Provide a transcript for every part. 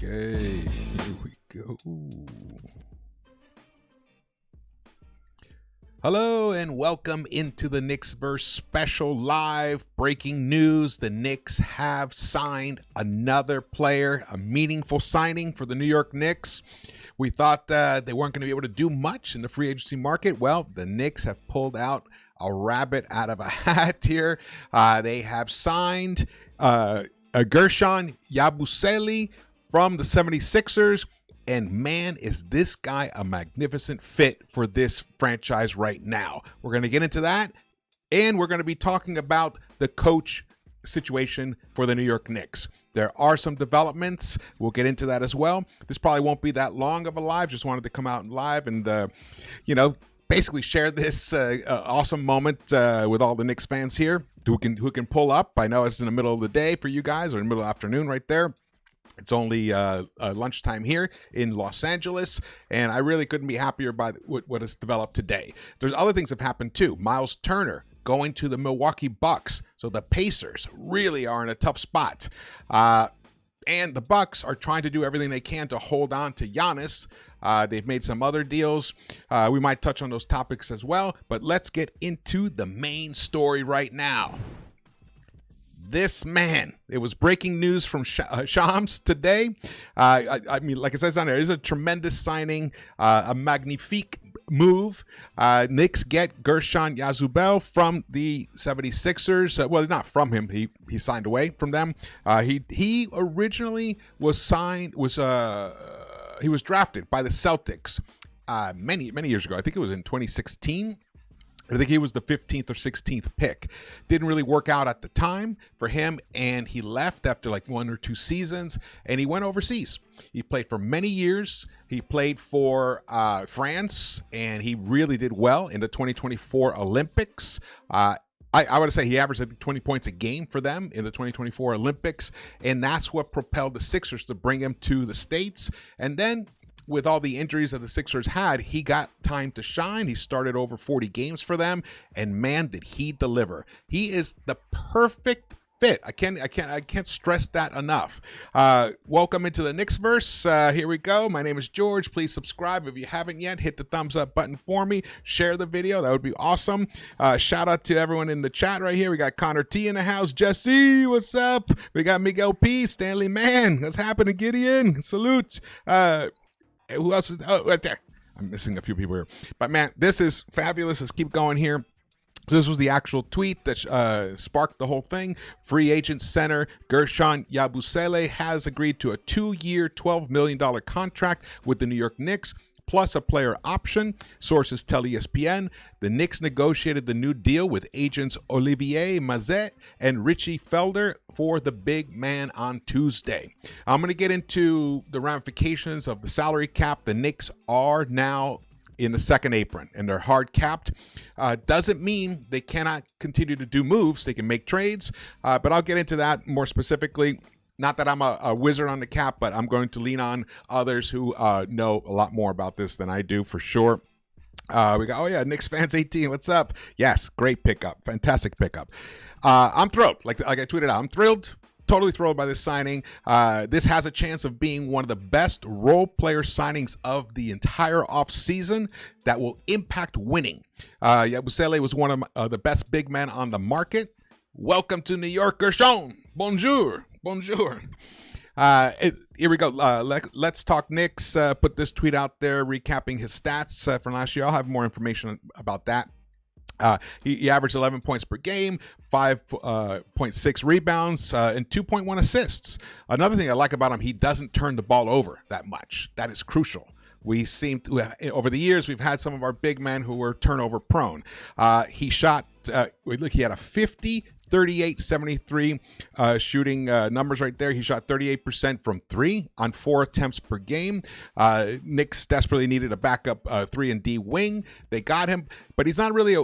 Okay, here we go. Hello and welcome into the Knicks-Verse special live breaking news. The Knicks have signed another player, a meaningful signing for the New York Knicks. We thought they weren't going to be able to do much in the free agency market. Well, the Knicks have pulled out a rabbit out of a hat here. They have signed a Guerschon YABUSELE from the 76ers. And man, is this guy a magnificent fit for this franchise right now. We're going to get into that, and we're going to be talking about the coach situation for the New York Knicks. There are some developments. We'll get into that as well. This probably won't be that long of a live. Just wanted to come out live and, basically share this awesome moment with all the Knicks fans here who can pull up. I know it's in the middle of the day for you guys, or in the middle of the afternoon right there. It's only lunchtime here in Los Angeles, and I really couldn't be happier by what has developed today. There's other things that have happened too. Miles Turner going to the Milwaukee Bucks, so the Pacers really are in a tough spot. And the Bucks are trying to do everything they can to hold on to Giannis. They've made some other deals. We might touch on those topics as well, but let's get into the main story right now. This man, it was breaking news from Shams today. I mean, like I said, it is a tremendous signing, a Magnifique move. Knicks get Guerschon YABUSELE from the 76ers. Well, not from him. He signed away from them. He originally was he was drafted by the Celtics many years ago. I think it was in 2016. I think he was the 15th or 16th pick. Didn't really work out at the time for him, and he left after like 1 or 2 seasons, and he went overseas. He played for many years. He played for France, and he really did well in the 2024 Olympics. I would say he averaged, I think, 20 points a game for them in the 2024 Olympics, and that's what propelled the Sixers to bring him to the States. And then, with all the injuries that the Sixers had, he got time to shine. He started over 40 games for them, and man, did he deliver. He is the perfect fit. I can't stress that enough. Welcome into the Knicks-Verse. Here we go. My name is George. Please subscribe if you haven't yet. Hit the thumbs up button for me. Share the video. That would be awesome. Shout out to everyone in the chat right here. We got Connor T in the house. Jesse, what's up? We got Miguel P. Stanley Man. What's happening? Gideon. Salute. Who else is right there? I'm missing a few people here. But man, this is fabulous. Let's keep going here. This was the actual tweet that sparked the whole thing. Free agent center Guerschon YABUSELE has agreed to a 2-year, $12 million contract with the New York Knicks, plus a player option. Sources tell ESPN the Knicks negotiated the new deal with agents Olivier Mazet and Richie Felder for the big man on Tuesday. I'm going to get into the ramifications of the salary cap. The Knicks are now in the second apron, and they're hard capped. Doesn't mean they cannot continue to do moves. They can make trades, but I'll get into that more specifically. Not that I'm a wizard on the cap, but I'm going to lean on others who know a lot more about this than I do for sure. We got, Knicks fans 18, what's up? Yes, great pickup, fantastic pickup. I'm thrilled, like I tweeted out, I'm thrilled, totally thrilled by this signing. This has a chance of being one of the best role player signings of the entire offseason that will impact winning. YABUSELE was one of the best big men on the market. Welcome to New York, Guerschon. Bonjour. Bonjour. Here we go. Let's talk Knicks. Put this tweet out there recapping his stats from last year. I'll have more information about that. He averaged 11 points per game, 5.6 rebounds, and 2.1 assists. Another thing I like about him, he doesn't turn the ball over that much. That is crucial. We seem to, over the years, we've had some of our big men who were turnover prone. He shot, he had a 50, 38, 73 shooting numbers right there. He shot 38% from 3 on 4 attempts per game. Knicks desperately needed a backup 3-and-D wing. They got him, but he's not really.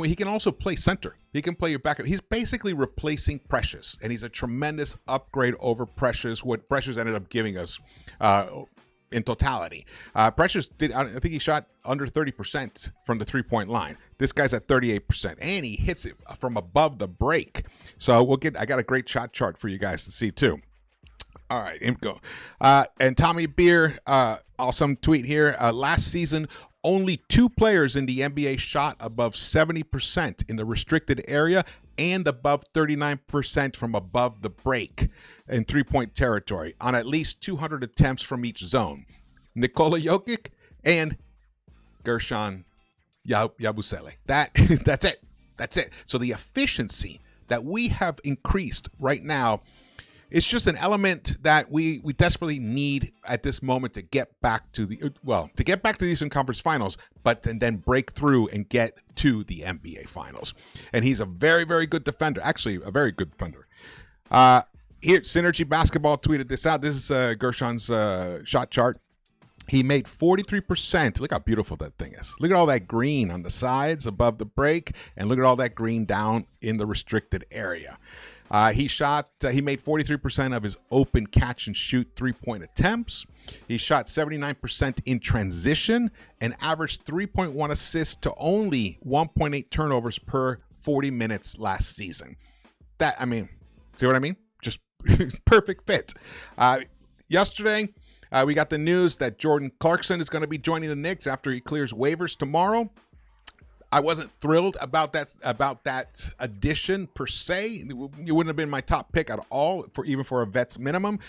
He can also play center. He can play your backup. He's basically replacing Precious, and he's a tremendous upgrade over Precious. What Precious ended up giving us. In totality, Precious did. I think he shot under 30% from the 3-point line. This guy's at 38%, and he hits it from above the break. So I got a great shot chart for you guys to see too. All right, go. And Tommy Beer, awesome tweet here. Last season, only 2 players in the NBA shot above 70% in the restricted area and above 39% from above the break in three-point territory on at least 200 attempts from each zone. Nikola Jokic and Guerschon YABUSELE. That's it. That's it. So the efficiency that we have increased right now, it's just an element that we desperately need at this moment to get back to the Eastern Conference Finals, but then break through and get to the NBA Finals. And he's a very, very good defender. Actually, a very good defender. Here, Synergy Basketball tweeted this out. This is Guerschon's shot chart. He made 43%. Look how beautiful that thing is. Look at all that green on the sides above the break, and look at all that green down in the restricted area. He made 43% of his open catch and shoot three-point attempts. He shot 79% in transition and averaged 3.1 assists to only 1.8 turnovers per 40 minutes last season. See what I mean? Just perfect fit. Yesterday, we got the news that Jordan Clarkson is going to be joining the Knicks after he clears waivers tomorrow. I wasn't thrilled about that addition per se. It wouldn't have been my top pick at all, even for a vet's minimum.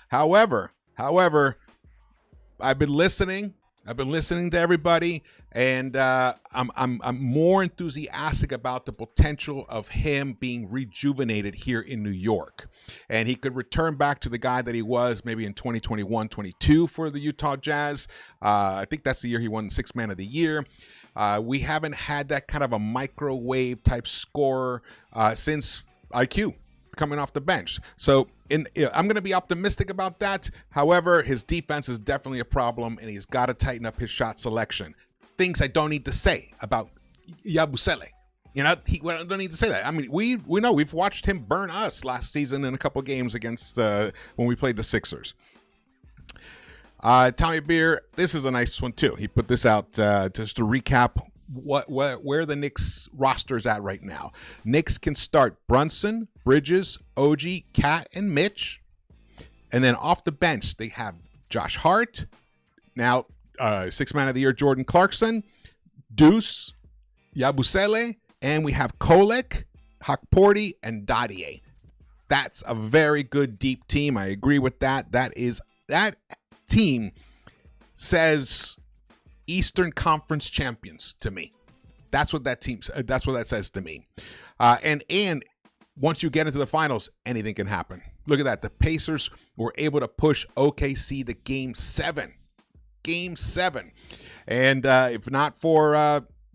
However, I've been listening. I've been listening to everybody, and I'm more enthusiastic about the potential of him being rejuvenated here in New York. And he could return back to the guy that he was maybe in 2021-22 for the Utah Jazz. I think that's the year he won Sixth Man of the Year. We haven't had that kind of a microwave type scorer since IQ coming off the bench. So I'm going to be optimistic about that. However, his defense is definitely a problem, and he's got to tighten up his shot selection. Things I don't need to say about YABUSELE. You know, I don't need to say that. I mean, we know we've watched him burn us last season in a couple games against when we played the Sixers. Tommy Beer, this is a nice one too. He put this out just to recap where the Knicks roster is at right now. Knicks can start Brunson, Bridges, OG, Cat, and Mitch. And then off the bench, they have Josh Hart, now Sixth Man of the Year Jordan Clarkson, Deuce, YABUSELE, and we have Kolek, Hakporti, and Dadier. That's a very good deep team. I agree with that. That team says Eastern Conference champions to me. That's what that says to me. And once you get into the finals, anything can happen. Look at that. The Pacers were able to push OKC to Game 7. Game 7. And if not for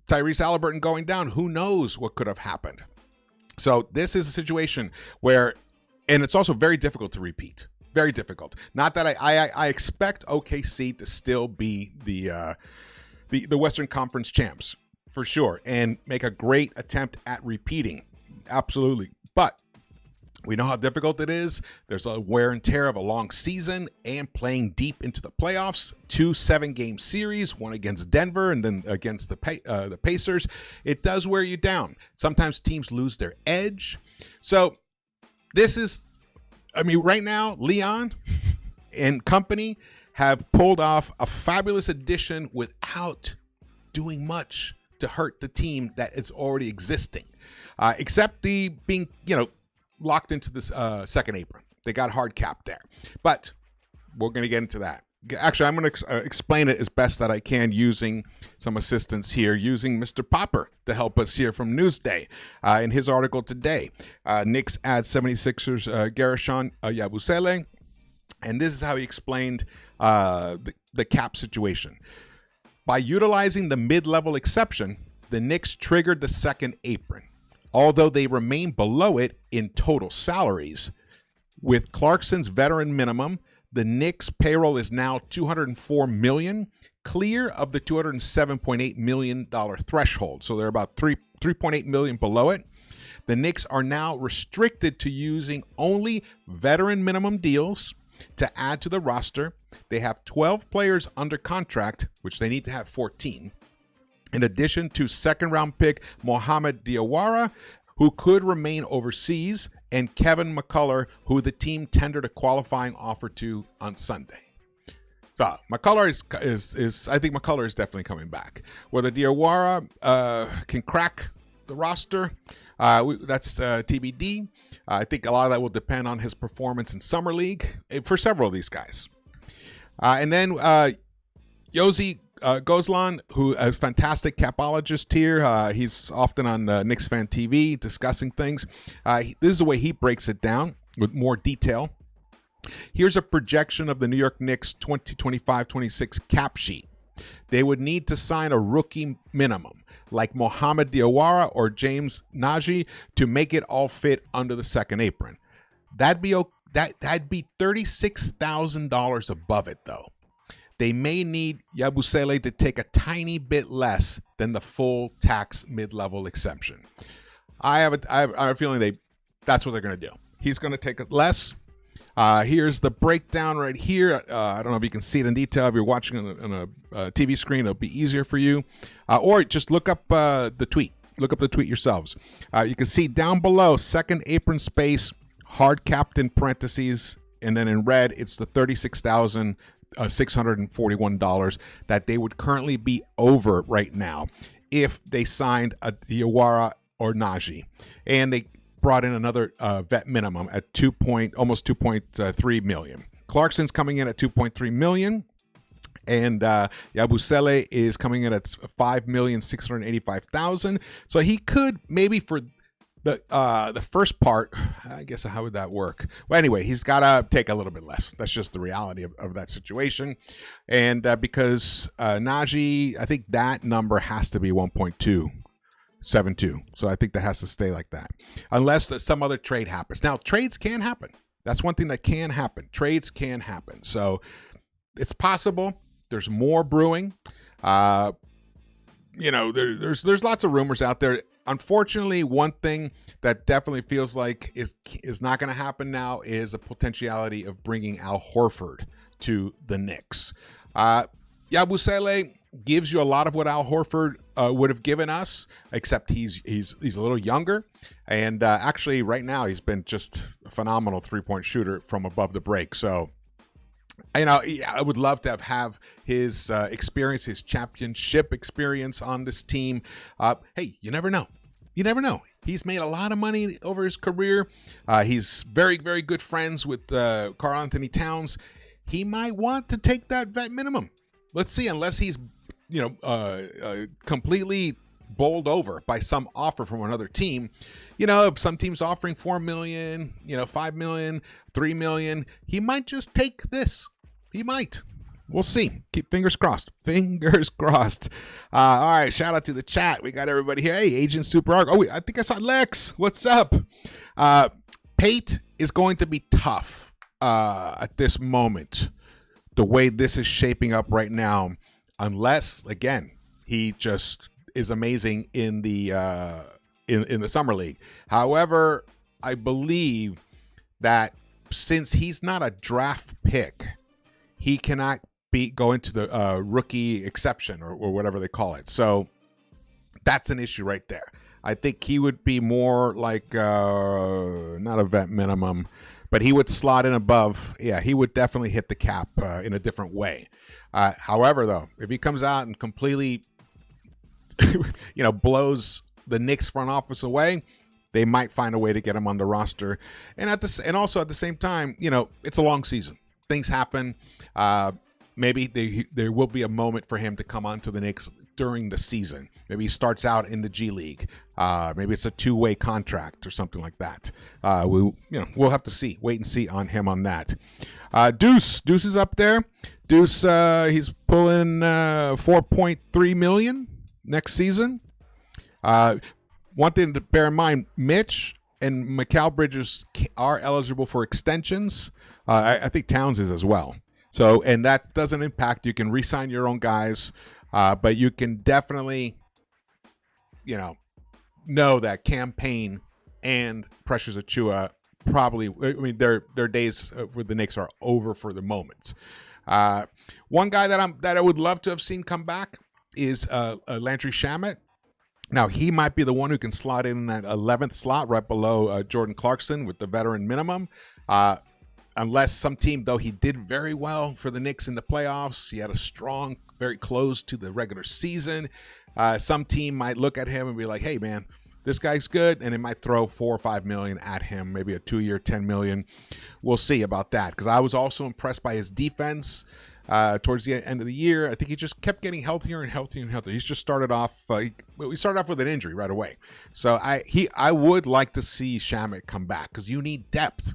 Tyrese Halliburton going down, who knows what could have happened. So this is a situation where, and it's also very difficult to repeat. Very difficult. Not that I expect OKC to still be the Western Conference champs for sure and make a great attempt at repeating. Absolutely. But we know how difficult it is. There's a wear and tear of a long season and playing deep into the playoffs. 2 7-game series, one against Denver and then against the Pacers. It does wear you down. Sometimes teams lose their edge. So this is, right now, Leon and company have pulled off a fabulous addition without doing much to hurt the team that is already existing, except the being, locked into this second apron. They got hard cap there, but we're going to get into that. Actually, I'm going to explain it as best that I can using some assistance here, using Mr. Popper to help us here from Newsday. In his article today, Knicks adds 76ers Guerschon YABUSELE, and this is how he explained the cap situation. By utilizing the mid-level exception, the Knicks triggered the second apron, although they remain below it in total salaries. With Clarkson's veteran minimum, the Knicks payroll is now $204 million, clear of the $207.8 million threshold. So they're about $3.8 million below it. The Knicks are now restricted to using only veteran minimum deals to add to the roster. They have 12 players under contract, which they need to have 14. In addition to second-round pick Mohamed Diawara, who could remain overseas, and Kevin McCullough, who the team tendered a qualifying offer to on Sunday. So McCullough is I think McCullough is definitely coming back. Whether Diawara can crack the roster, that's TBD. I think a lot of that will depend on his performance in Summer League for several of these guys. And then Yosi Gozlan, who is a fantastic capologist here. He's often on Knicks Fan TV discussing things. This is the way he breaks it down with more detail. Here's a projection of the New York Knicks 2025-26 cap sheet. They would need to sign a rookie minimum, like Mohamed Diawara or James Nagy, to make it all fit under the second apron. That'd be $36,000 above it, though. They may need Yabusele to take a tiny bit less than the full tax mid-level exemption. I have a feeling that's what they're going to do. He's going to take it less. Here's the breakdown right here. I don't know if you can see it in detail. If you're watching on a TV screen, it'll be easier for you. Or just look up the tweet. Look up the tweet yourselves. You can see down below, second apron space, hard capped in parentheses, and then in red, it's the $36,641 that they would currently be over right now if they signed a Diawara or Nagy. And they brought in another vet minimum at almost 2.3 million. Clarkson's coming in at 2.3 million, and Yabusele is coming in at 5,685,000. So he could maybe for the first part, I guess, how would that work? Well, anyway, he's got to take a little bit less. That's just the reality of that situation. And because Nagy, I think that number has to be 1.272. So I think that has to stay like that, unless some other trade happens. Now, trades can happen. That's one thing that can happen. Trades can happen. So it's possible. There's more brewing. There's lots of rumors out there. Unfortunately, one thing that definitely feels like is not going to happen now is a potentiality of bringing Al Horford to the Knicks. Yabusele gives you a lot of what Al Horford would have given us, except he's a little younger, and actually right now he's been just a phenomenal three-point shooter from above the break. So, I would love to have his experience, his championship experience on this team. Hey, you never know. You never know. He's made a lot of money over his career. He's very, very good friends with Karl Anthony Towns. He might want to take that vet minimum. Let's see, unless he's, completely bowled over by some offer from another team. If some team's offering $4 million, $5 million, $3 million, he might just take this. He might. We'll see. Keep fingers crossed. Fingers crossed. All right. Shout out to the chat. We got everybody here. Hey, Agent Super Arc. Oh, I think I saw Lex. What's up? Pate is going to be tough at this moment, the way this is shaping up right now, unless, again, he just is amazing in the in the Summer League. However, I believe that since he's not a draft pick, he cannot go into the rookie exception or whatever they call it. So that's an issue right there. I think he would be more like not a vet minimum, but he would slot in above. Yeah, he would definitely hit the cap in a different way. However, though, if he comes out and completely blows the Knicks front office away, they might find a way to get him on the roster. And also at the same time, it's a long season. Things happen. Maybe there will be a moment for him to come onto the Knicks during the season. Maybe he starts out in the G League. Maybe it's a two-way contract or something like that. We'll have to see. Wait and see on him on that. Deuce is up there. Deuce, he's pulling $4.3 million next season. One thing to bear in mind: Mitch and Mikal Bridges are eligible for extensions. I think Towns is as well. So, and that doesn't impact. You can re-sign your own guys, but you can definitely, know that Campaign and Precious Achiuwa probably. I mean, their days with the Knicks are over for the moment. One guy that I would love to have seen come back is Landry Shamet. Now, he might be the one who can slot in that 11th slot right below Jordan Clarkson with the veteran minimum. Unless some team, though he did very well for the Knicks in the playoffs. He had a strong, very close to the regular season. Some team might look at him and be like, hey, man, this guy's good, and it might throw $4 or $5 million at him, maybe a 2-year, $10 million. We'll see about that, because I was also impressed by his defense towards the end of the year. I think he just kept getting healthier and healthier and healthier. He's just started off. We started off with an injury right away, so I would like to see Shamet come back, because you need depth.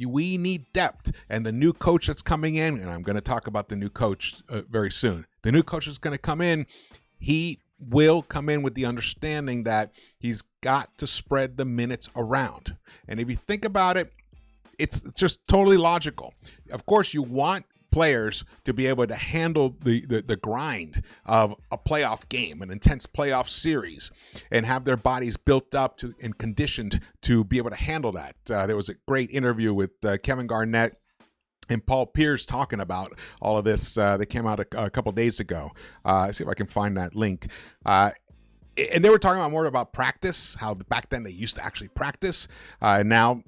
We need depth, and the new coach that's coming in, and I'm going to talk about the new coach very soon. The new coach is going to come in. He will come in with the understanding that he's got to spread the minutes around. And if you think about it, it's just totally logical. Of course, you want players to be able to handle the grind of a playoff game, an intense playoff series, and have their bodies built up to and conditioned to be able to handle that. There was a great interview with Kevin Garnett and Paul Pierce talking about all of this. They came out a couple days ago. See if I can find that link. And they were talking more about practice, how back then they used to actually practice. Now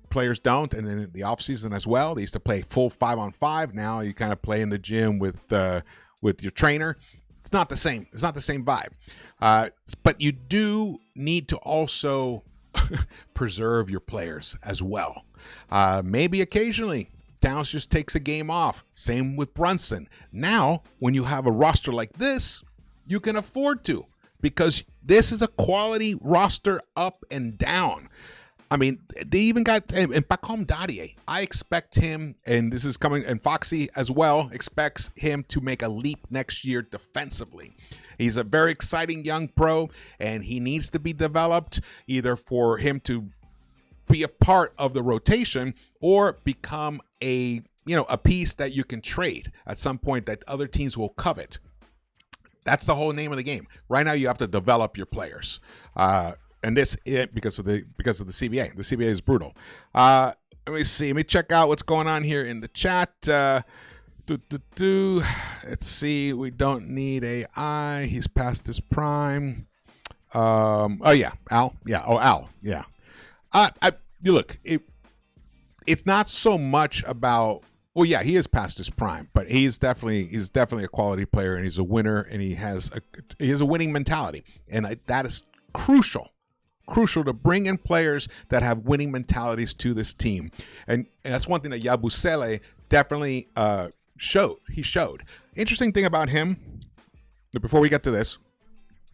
players don't, and then in the offseason as well. They used to play full 5-on-5. Now you kind of play in the gym with your trainer. It's not the same. It's not the same vibe. But you do need to also preserve your players as well. Maybe occasionally Towns just takes a game off. Same with Brunson. Now, when you have a roster like this, you can afford to, because this is a quality roster up and down. I mean, they even got and Pacom Dadie. I expect him, and this is coming, and Foxy as well expects him to make a leap next year defensively. He's a very exciting young pro, and he needs to be developed either for him to be a part of the rotation or become a piece that you can trade at some point that other teams will covet. That's the whole name of the game. Right now, you have to develop your players. And this because of the CBA. The CBA is brutal. Let me see. Let me check out what's going on here in the chat. Let's see. We don't need AI. He's past his prime. Oh yeah, Al. Yeah. Oh, Al. Yeah. You look. It's not so much about. Well, yeah, he is past his prime, but he's definitely a quality player, and he's a winner, and he has a winning mentality, and that is crucial to bring in players that have winning mentalities to this team. And that's one thing that Yabusele definitely showed. He showed. Interesting thing about him, before we get to this,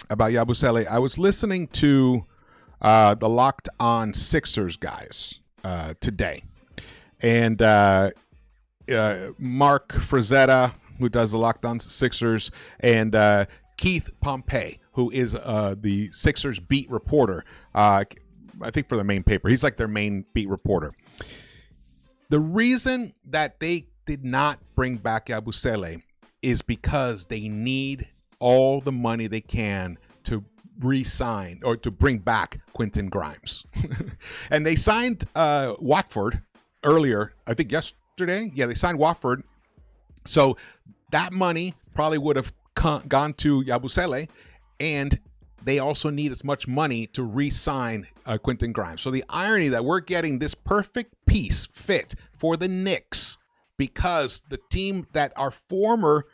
about Yabusele, I was listening to the Locked On Sixers guys today. And Mark Frazetta, who does the Locked On Sixers, and Keith Pompey, who is the Sixers beat reporter, I think for the main paper. He's like their main beat reporter. The reason that they did not bring back Yabusele is because they need all the money they can to re-sign or to bring back Quentin Grimes. And they signed Watford earlier, I think yesterday. Yeah, they signed Watford. So that money probably would have gone to Yabusele, and they also need as much money to re-sign Quentin Grimes. So the irony that we're getting this perfect piece fit for the Knicks, because the team that our former,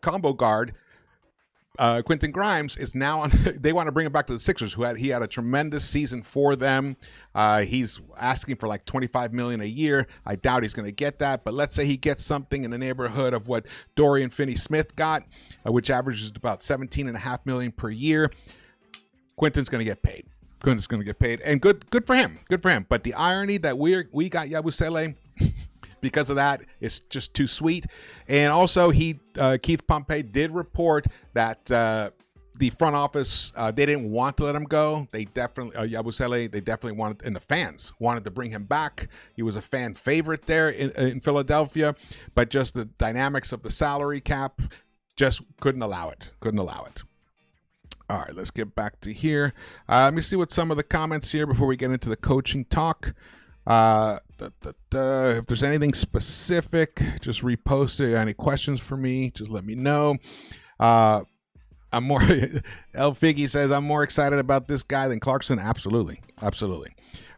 combo guard, Quentin Grimes is now on. They want to bring him back to the Sixers, he had a tremendous season for them. He's asking for like $25 million a year. I doubt he's going to get that, but let's say he gets something in the neighborhood of what Dorian Finney-Smith got, which averages about $17.5 million per year. Quentin's going to get paid. And good for him. Good for him. But the irony that we got Yabusele because of that, it's just too sweet. And also, Keith Pompey did report that the front office, they didn't want to let him go. They definitely, Yabusele, they definitely wanted, and the fans wanted to bring him back. He was a fan favorite there in Philadelphia, but just the dynamics of the salary cap just couldn't allow it. All right, let's get back to here. Let me see what some of the comments here before we get into the coaching talk. If there's anything specific, just repost it. Any questions for me, just let me know. I'm more. El Figgy says I'm more excited about this guy than Clarkson. Absolutely, absolutely.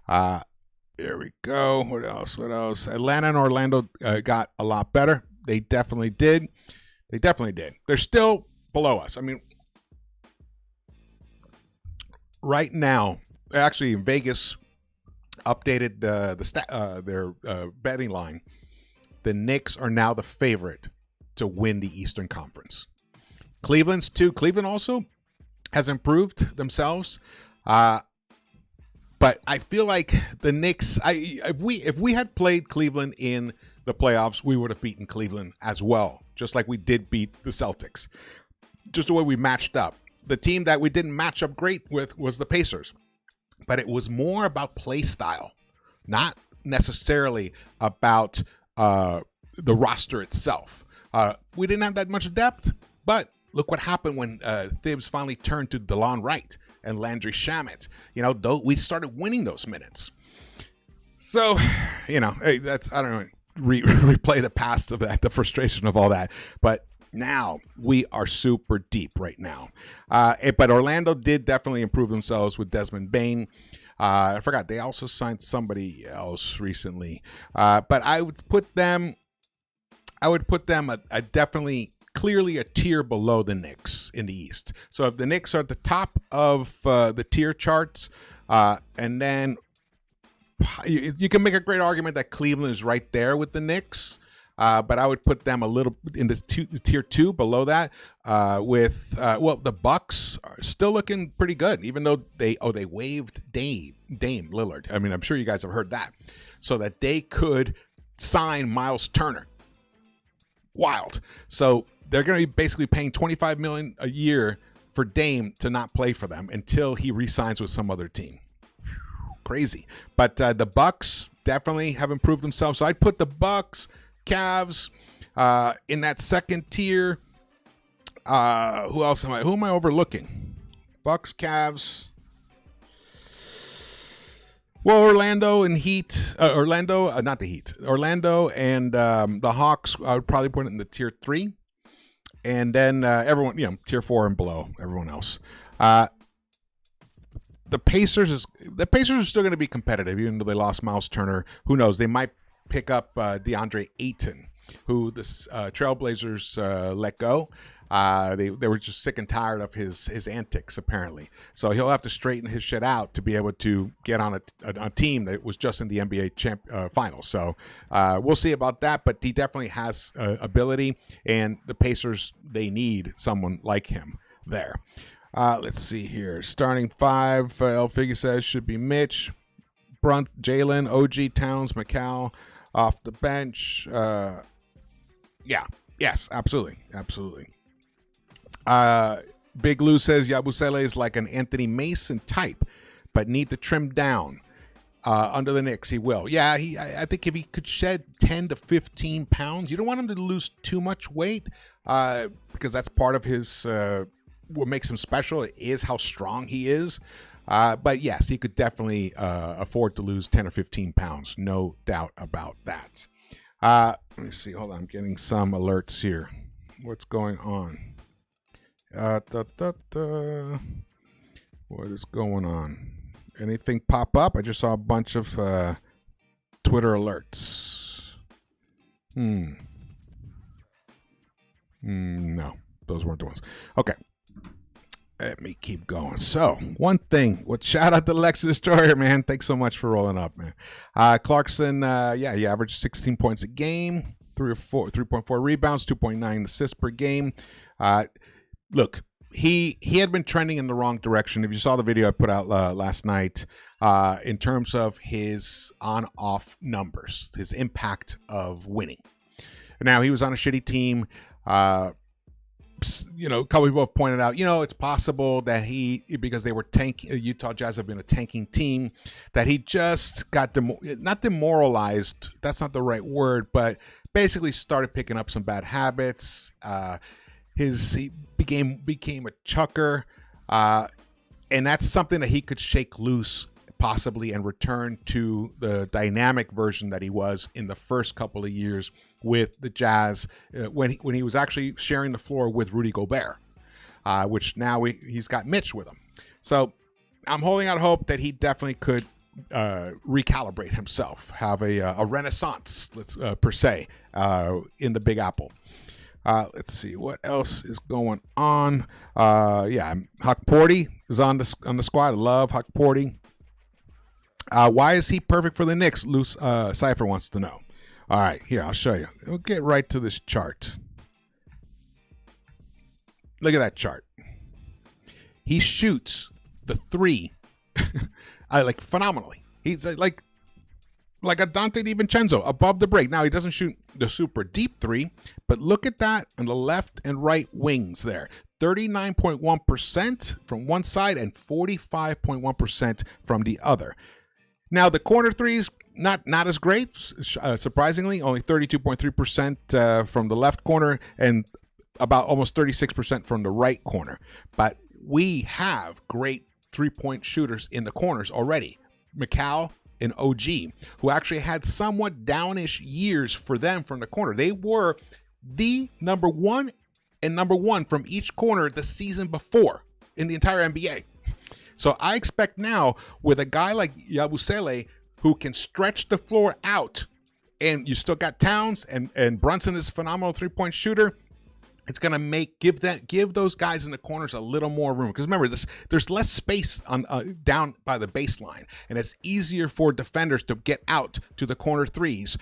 Here we go. What else? What else? Atlanta and Orlando got a lot better. They definitely did. They definitely did. They're still below us. I mean, right now, actually, Vegas updated their betting line. The Knicks are now the favorite to win the Eastern Conference. Cleveland's too. Cleveland also has improved themselves. But I feel like the Knicks, if we had played Cleveland in the playoffs, we would have beaten Cleveland as well, just like we did beat the Celtics. Just the way we matched up. The team that we didn't match up great with was the Pacers. But it was more about play style, not necessarily about the roster itself. We didn't have that much depth, but look what happened when Thibs finally turned to DeLon Wright and Landry Shamet. We started winning those minutes. So, hey, that's, I don't know, replay the past of that, the frustration of all that. But now we are super deep right now. But Orlando did definitely improve themselves with Desmond Bane. I forgot, they also signed somebody else recently. But I would put them definitely clearly a tier below the Knicks in the East. So if the Knicks are at the top of the tier charts, and then you can make a great argument that Cleveland is right there with the Knicks, but I would put them a little in the tier 2 below that. The Bucks are still looking pretty good, even though they waived Dame Lillard. I mean, I'm sure you guys have heard that, so that they could sign Miles Turner. Wild. So they're going to be basically paying $25 million a year for Dame to not play for them until he re-signs with some other team. Crazy. But the Bucks definitely have improved themselves. So I'd put the Bucks, Cavs in that second tier. Who else who am I overlooking? Bucks, Cavs. Well, Orlando and Heat. Not the Heat. Orlando and the Hawks, I would probably put it in the tier 3. And then everyone, tier 4 and below, everyone else. The Pacers are still going to be competitive, even though they lost Miles Turner. Who knows? They might pick up DeAndre Ayton, who the Trailblazers let go. They were just sick and tired of his antics, apparently. So he'll have to straighten his shit out to be able to get on a team that was just in the NBA finals. So we'll see about that, but he definitely has ability, and the Pacers, they need someone like him there. Let's see here. Starting 5, El Figgy says, should be Mitch, Brunt, Jalen, OG, Towns, McCall off the bench. Yes, absolutely. Big Lou says Yabusele is like an Anthony Mason type, but need to trim down. Under the Knicks, he will. Yeah, I think if he could shed 10 to 15 pounds, you don't want him to lose too much weight, because that's part of his what makes him special is how strong he is. But yes, he could definitely afford to lose 10 or 15 pounds. No doubt about that. Let me see. Hold on. I'm getting some alerts here. What's going on? What is going on? Anything pop up? I just saw a bunch of Twitter alerts. No, those weren't the ones. Okay. Let me keep going. So, one thing. Shout out to Lex Destroyer, man. Thanks so much for rolling up, man. Clarkson, he averaged 16 points a game, 3.4 rebounds, 2.9 assists per game. Look, he had been trending in the wrong direction. If you saw the video I put out last night, in terms of his on-off numbers, his impact of winning. Now, he was on a shitty team. A couple people have pointed out, it's possible that because they were tanking, Utah Jazz have been a tanking team, that he just got not demoralized. That's not the right word, but basically started picking up some bad habits. He became a chucker, and that's something that he could shake loose possibly and return to the dynamic version that he was in the first couple of years with the Jazz, when he was actually sharing the floor with Rudy Gobert. which now he's got Mitch with him. So I'm holding out hope that he definitely could recalibrate himself, have a renaissance, per se, in the Big Apple. Let's see what else is going on. Yeah, Huck Porty is on the squad. I love Huck Porty. Why is he perfect for the Knicks? Loose Cypher wants to know. All right, here, I'll show you. We'll get right to this chart. Look at that chart. He shoots the three like phenomenally. He's like a Dante DiVincenzo above the break. Now, he doesn't shoot the super deep three, but look at that on the left and right wings there. 39.1% from one side and 45.1% from the other. Now, the corner threes, not as great, surprisingly, only 32.3% from the left corner and about almost 36% from the right corner. But we have great three-point shooters in the corners already. McCall and OG, who actually had somewhat downish years for them from the corner. They were the number one and number one from each corner the season before in the entire NBA. So I expect now with a guy like Yabusele who can stretch the floor out, and you still got Towns and Brunson is a phenomenal three-point shooter. It's going to give those guys in the corners a little more room, because remember, there's less space on down by the baseline, and it's easier for defenders to get out to the corner threes.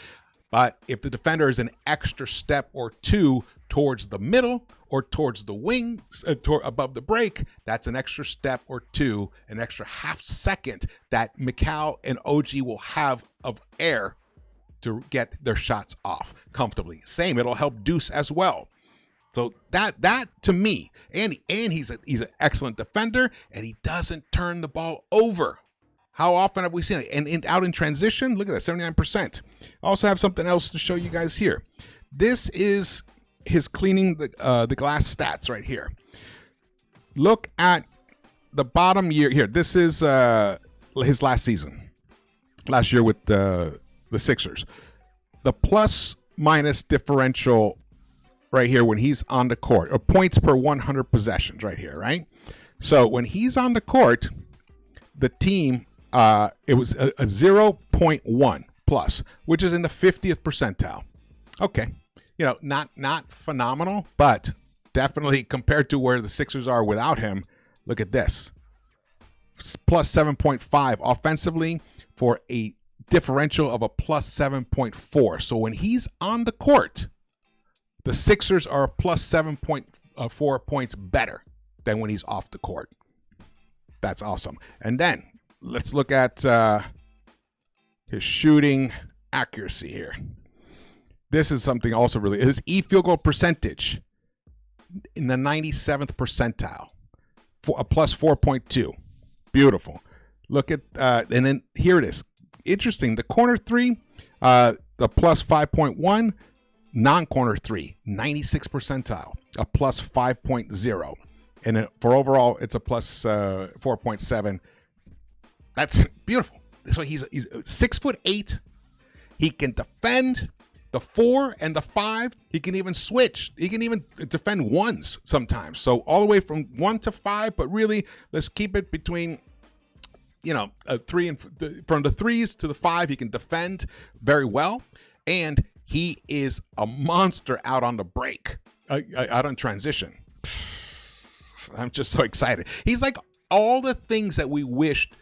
But if the defender is an extra step or two towards the middle or towards the wings, above the break, that's an extra step or two, an extra half second that McCall and OG will have of air to get their shots off comfortably. Same, it'll help Deuce as well. So that to me, and he's an excellent defender, and he doesn't turn the ball over. How often have we seen it? And out in transition, look at that, 79%. I also have something else to show you guys here. This is his cleaning the glass stats right here. Look at the bottom year here. This is his last season, last year with the Sixers. The plus minus differential right here when he's on the court, or points per 100 possessions right here, right? So when he's on the court, the team, it was a 0.1 plus, which is in the 50th percentile. Okay, not phenomenal, but definitely compared to where the Sixers are without him, look at this. Plus 7.5 offensively for a differential of a plus 7.4. So when he's on the court, the Sixers are plus 7.4 points better than when he's off the court. That's awesome. And then let's look at his shooting accuracy here. This is something also really, his field goal percentage in the 97th percentile, for a plus 4.2. Beautiful. Look at, and then here it is. Interesting. The corner three, the plus 5.1. Non-corner three, 96th percentile, a plus 5.0. And for overall, it's a plus 4.7. That's beautiful. So he's 6'8". He can defend the 4 and the 5. He can even switch. He can even defend ones sometimes. So all the way from 1 to 5, but really, let's keep it between, 3 and from the 3s to the 5. He can defend very well. And he is a monster out on the break, out on transition. I'm just so excited. He's like all the things that we wished,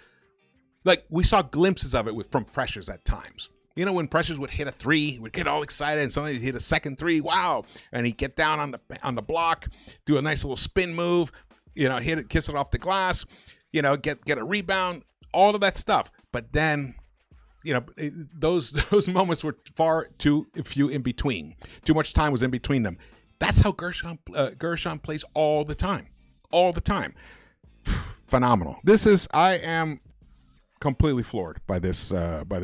like we saw glimpses of it from Precious at times. When Precious would hit a three, we'd get all excited, and suddenly he'd hit a second three, wow, and he'd get down on the block, do a nice little spin move, hit it, kiss it off the glass, get a rebound, all of that stuff. But then, those moments were far too few in between. Too much time was in between them. That's how Guerschon plays all the time. Phenomenal. I am completely floored by this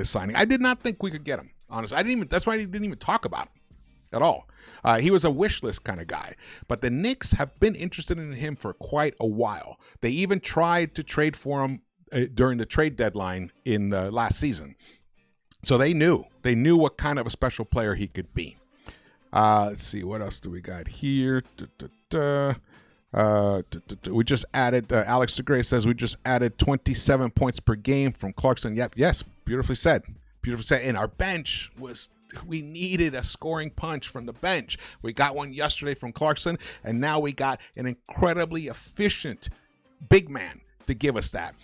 signing. I did not think we could get him, honestly. That's why I didn't even talk about him at all. He was a wish list kind of guy, but the Knicks have been interested in him for quite a while. They even tried to trade for him during the trade deadline in last season. So they knew what kind of a special player he could be. Let's see, what else do we got here? We just added, Alex DeGray says we just added 27 points per game from Clarkson. Yep, yes, beautifully said. Beautifully said. And our bench we needed a scoring punch from the bench. We got one yesterday from Clarkson, and now we got an incredibly efficient big man to give us that.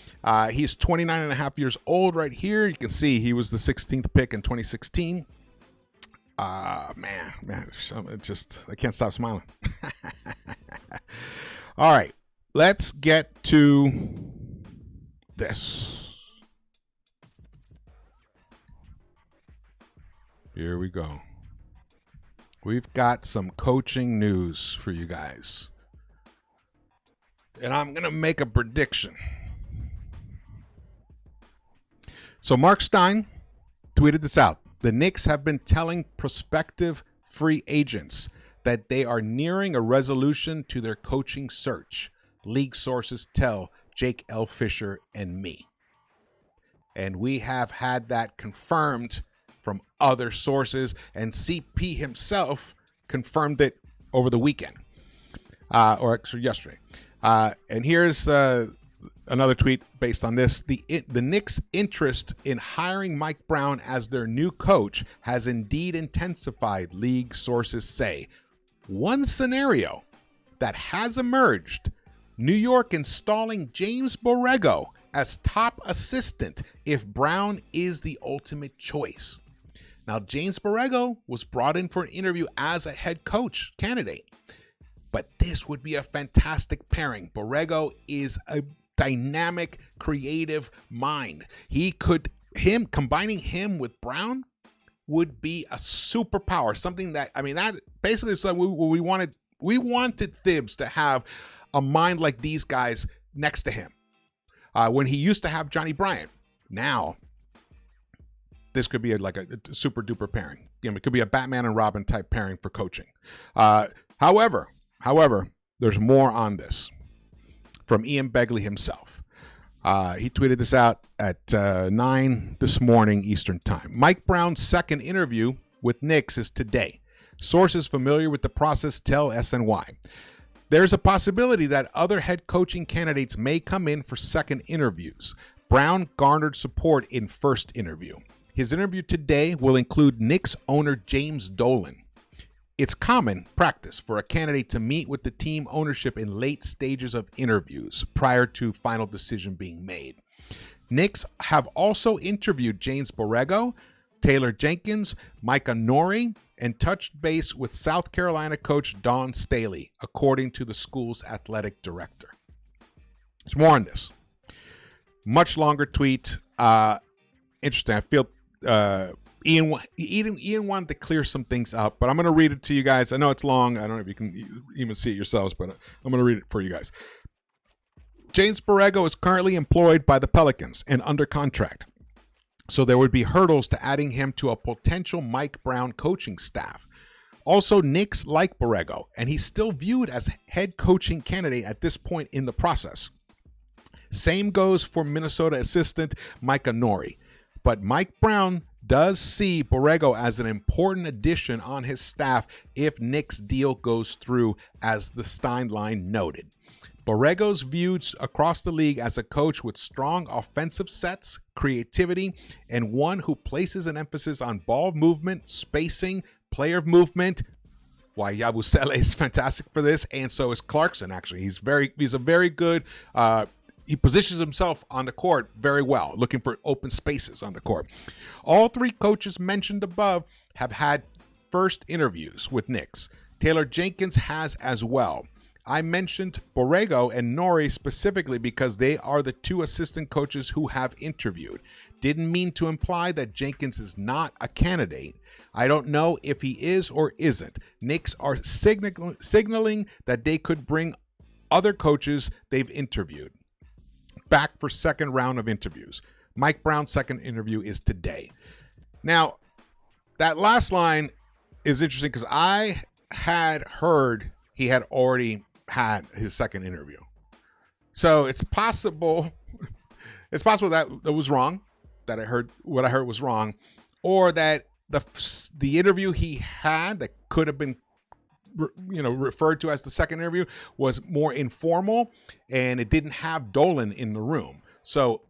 He's 29 and a half years old right here. You can see he was the 16th pick in 2016. Man, it just, I can't stop smiling. All right, let's get to this. Here we go. We've got some coaching news for you guys. And I'm going to make a prediction. So Mark Stein tweeted this out. The Knicks have been telling prospective free agents that they are nearing a resolution to their coaching search. League sources tell Jake L. Fisher and me. And we have had that confirmed from other sources, and CP himself confirmed it over the weekend, or actually yesterday. And here's another tweet based on this. The Knicks' interest in hiring Mike Brown as their new coach has indeed intensified, league sources say. One scenario that has emerged, New York installing James Borrego as top assistant if Brown is the ultimate choice. Now, James Borrego was brought in for an interview as a head coach candidate, but this would be a fantastic pairing. Borrego is a dynamic, creative mind. Combining him with Brown would be a superpower. Something that, I mean, that basically is what we wanted. We wanted Thibs to have a mind like these guys next to him when he used to have Johnny Bryant. Now, this could be like a super duper pairing. It could be a Batman and Robin type pairing for coaching. However, there's more on this from Ian Begley himself. He tweeted this out at 9 this morning Eastern time. Mike Brown's second interview with Knicks is today. Sources familiar with the process tell SNY. There's a possibility that other head coaching candidates may come in for second interviews. Brown garnered support in first interview. His interview today will include Knicks owner James Dolan. It's common practice for a candidate to meet with the team ownership in late stages of interviews prior to final decision being made. Knicks have also interviewed James Borrego, Taylor Jenkins, Micah Nori, and touched base with South Carolina coach Dawn Staley, according to the school's athletic director. There's more on this. Much longer tweet. Interesting. I feel Ian wanted to clear some things up, but I'm going to read it to you guys. I know it's long. I don't know if you can even see it yourselves, but I'm going to read it for you guys. James Borrego is currently employed by the Pelicans and under contract, so there would be hurdles to adding him to a potential Mike Brown coaching staff. Also, Knicks like Borrego, and he's still viewed as head coaching candidate at this point in the process. Same goes for Minnesota assistant Micah Nori. But Mike Brown does see Borrego as an important addition on his staff if Knicks' deal goes through, as the Stein line noted. Borrego's viewed across the league as a coach with strong offensive sets, creativity, and one who places an emphasis on ball movement, spacing, player movement. Why Yabusele is fantastic for this, and so is Clarkson. Actually, he's a very good. He positions himself on the court very well, looking for open spaces on the court. All three coaches mentioned above have had first interviews with Knicks. Taylor Jenkins has as well. I mentioned Borrego and Nori specifically because they are the two assistant coaches who have interviewed. Didn't mean to imply that Jenkins is not a candidate. I don't know if he is or isn't. Knicks are signaling that they could bring other coaches they've interviewed back for second round of interviews. Mike Brown's second interview is today. Now, that last line is interesting because I had heard he had already had his second interview. So it's possible that it was wrong, that what I heard was wrong, or that the interview he had that could have been referred to as the second interview was more informal, and it didn't have Dolan in the room. So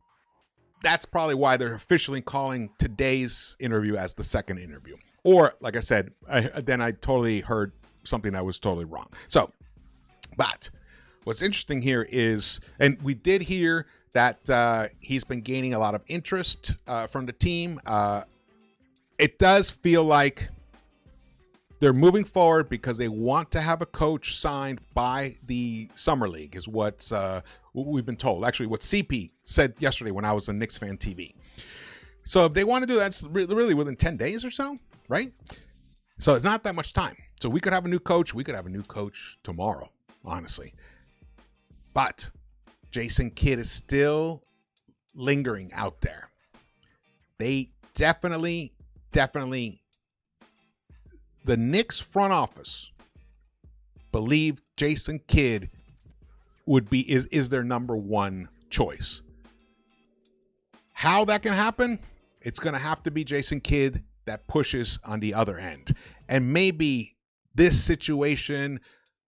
that's probably why they're officially calling today's interview as the second interview. Or, like I said, I totally heard something that was totally wrong. So, but what's interesting here is, and we did hear that he's been gaining a lot of interest from the team. It does feel like they're moving forward because they want to have a coach signed by the Summer League, is what we've been told. Actually, what CP said yesterday when I was on Knicks Fan TV. So if they want to do that, it's really within 10 days or so, right? So it's not that much time. So we could have a new coach. We could have a new coach tomorrow, honestly. But Jason Kidd is still lingering out there. They definitely, the Knicks front office believe Jason Kidd is their number one choice. How that can happen? It's going to have to be Jason Kidd that pushes on the other end. And maybe this situation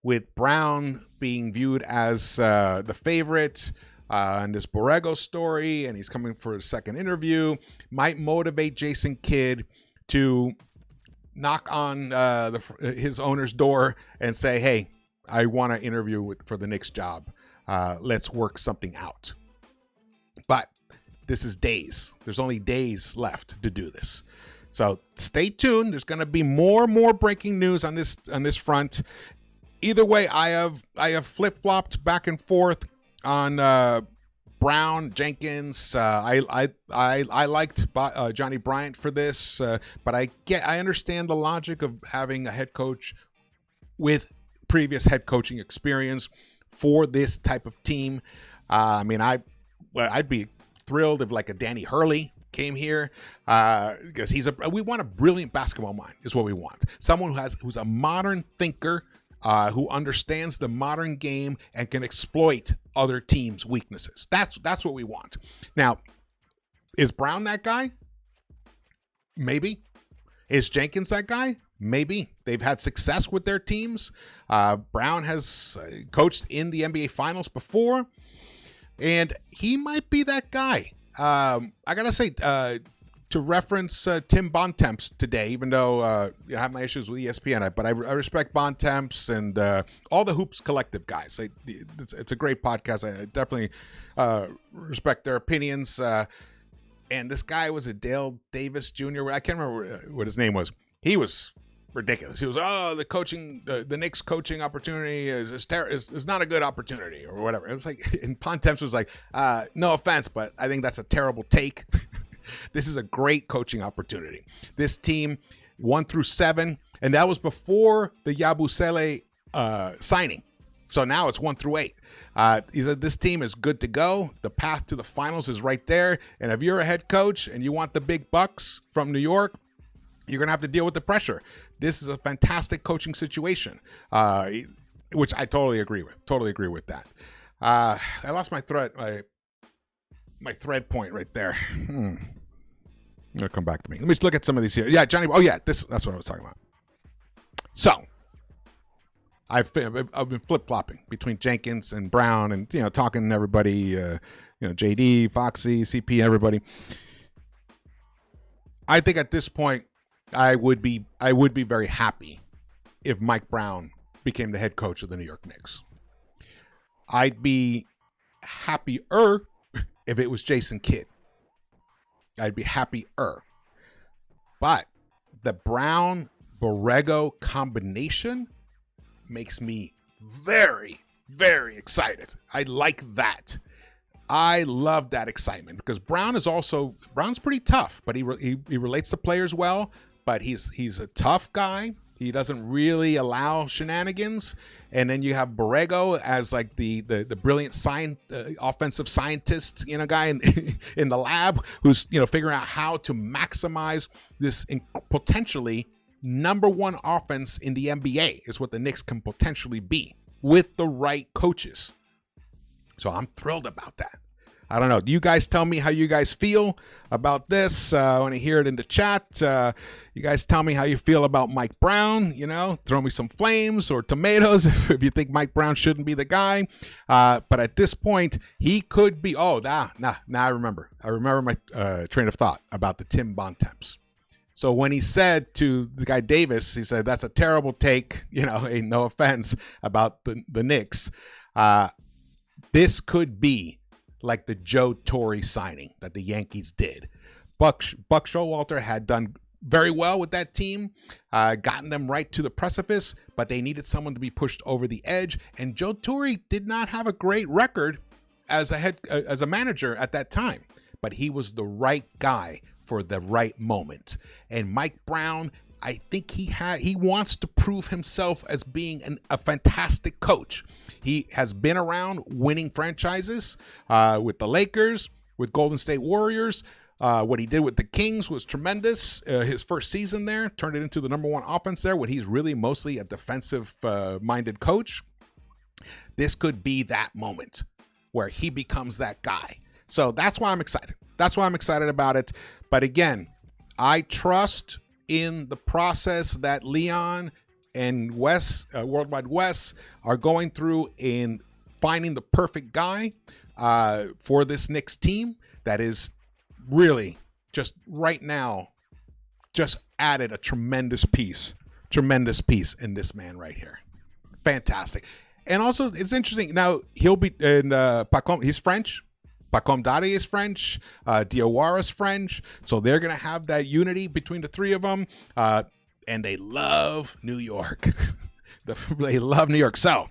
with Brown being viewed as the favorite and this Borrego story, and he's coming for a second interview, might motivate Jason Kidd to knock on his owner's door and say, hey, I want to interview for the Knicks job. Let's work something out. But this is days. There's only days left to do this. So stay tuned. There's going to be more breaking news on this front. Either way, I have flip-flopped back and forth on Brown, Jenkins. I liked Johnny Bryant for this, but I understand the logic of having a head coach with previous head coaching experience for this type of team. I mean, I'd be thrilled if like a Danny Hurley came here, because we want a brilliant basketball mind is what we want. Someone who's a modern thinker, who understands the modern game and can exploit other teams' weaknesses. That's what we want. Now, is Brown that guy? Maybe. Is Jenkins that guy? Maybe. They've had success with their teams. Brown has coached in the NBA Finals before, and he might be that guy. I gotta say, to reference Tim Bontemps today, even though I have my issues with ESPN, but I respect Bontemps and all the Hoops Collective guys. It's a great podcast. I definitely respect their opinions. And this guy was a Dale Davis Jr. I can't remember what his name was. He was ridiculous. He was, the Knicks coaching opportunity is not a good opportunity or whatever. It was like, and Bontemps was like, no offense, but I think that's a terrible take. This is a great coaching opportunity. This team 1-7, and that was before the Yabusele signing. So now it's 1-8. He said this team is good to go. The path to the finals is right there. And if you're a head coach and you want the big bucks from New York, you're going to have to deal with the pressure. This is a fantastic coaching situation, which I totally agree with. Totally agree with that. I lost my thread. My thread point right there. It'll come back to me. Let me just look at some of these here. Yeah, Johnny. Oh yeah, that's what I was talking about. So I've been flip-flopping between Jenkins and Brown, and talking to everybody. JD, Foxy, CP, everybody. I think at this point, I would be very happy if Mike Brown became the head coach of the New York Knicks. I'd be happier if it was Jason Kidd. I'd be happier. But the Brown-Borrego combination makes me very, very excited. I like that. I love that excitement because Brown's pretty tough, but he relates to players well, but he's a tough guy. He doesn't really allow shenanigans. And then you have Borrego as like the brilliant offensive scientist, guy in the lab who's, figuring out how to maximize this potentially number one offense in the NBA is what the Knicks can potentially be with the right coaches. So I'm thrilled about that. I don't know. You guys tell me how you guys feel about this. I want to hear it in the chat. You guys tell me how you feel about Mike Brown. You know, throw me some flames or tomatoes if you think Mike Brown shouldn't be the guy. But at this point, he could be. Oh, now I remember. I remember my train of thought about the Tim Bontemps. So when he said to the guy Davis, he said, that's a terrible take, you know, no offense, about the Knicks. This could be like the Joe Torre signing that the Yankees did. Buck Showalter had done very well with that team, gotten them right to the precipice, but they needed someone to be pushed over the edge. And Joe Torre did not have a great record as a manager at that time, but he was the right guy for the right moment. And Mike Brown, I think he wants to prove himself as being a fantastic coach. He has been around winning franchises with the Lakers, with Golden State Warriors. What he did with the Kings was tremendous. His first season there turned it into the #1 offense there when he's really mostly a defensive-minded coach. This could be that moment where he becomes that guy. So that's why I'm excited. That's why I'm excited about it. But again, I trust in the process that Leon and Wes, Worldwide Wes, are going through in finding the perfect guy for this Knicks team that is really just right now just added a tremendous piece in this man right here. Fantastic. And also, it's interesting. Now, he'll be in Pacom. He's French. Pacom Dade is French. Diawara's French. So they're going to have that unity between the three of them. And they love New York. They love New York. So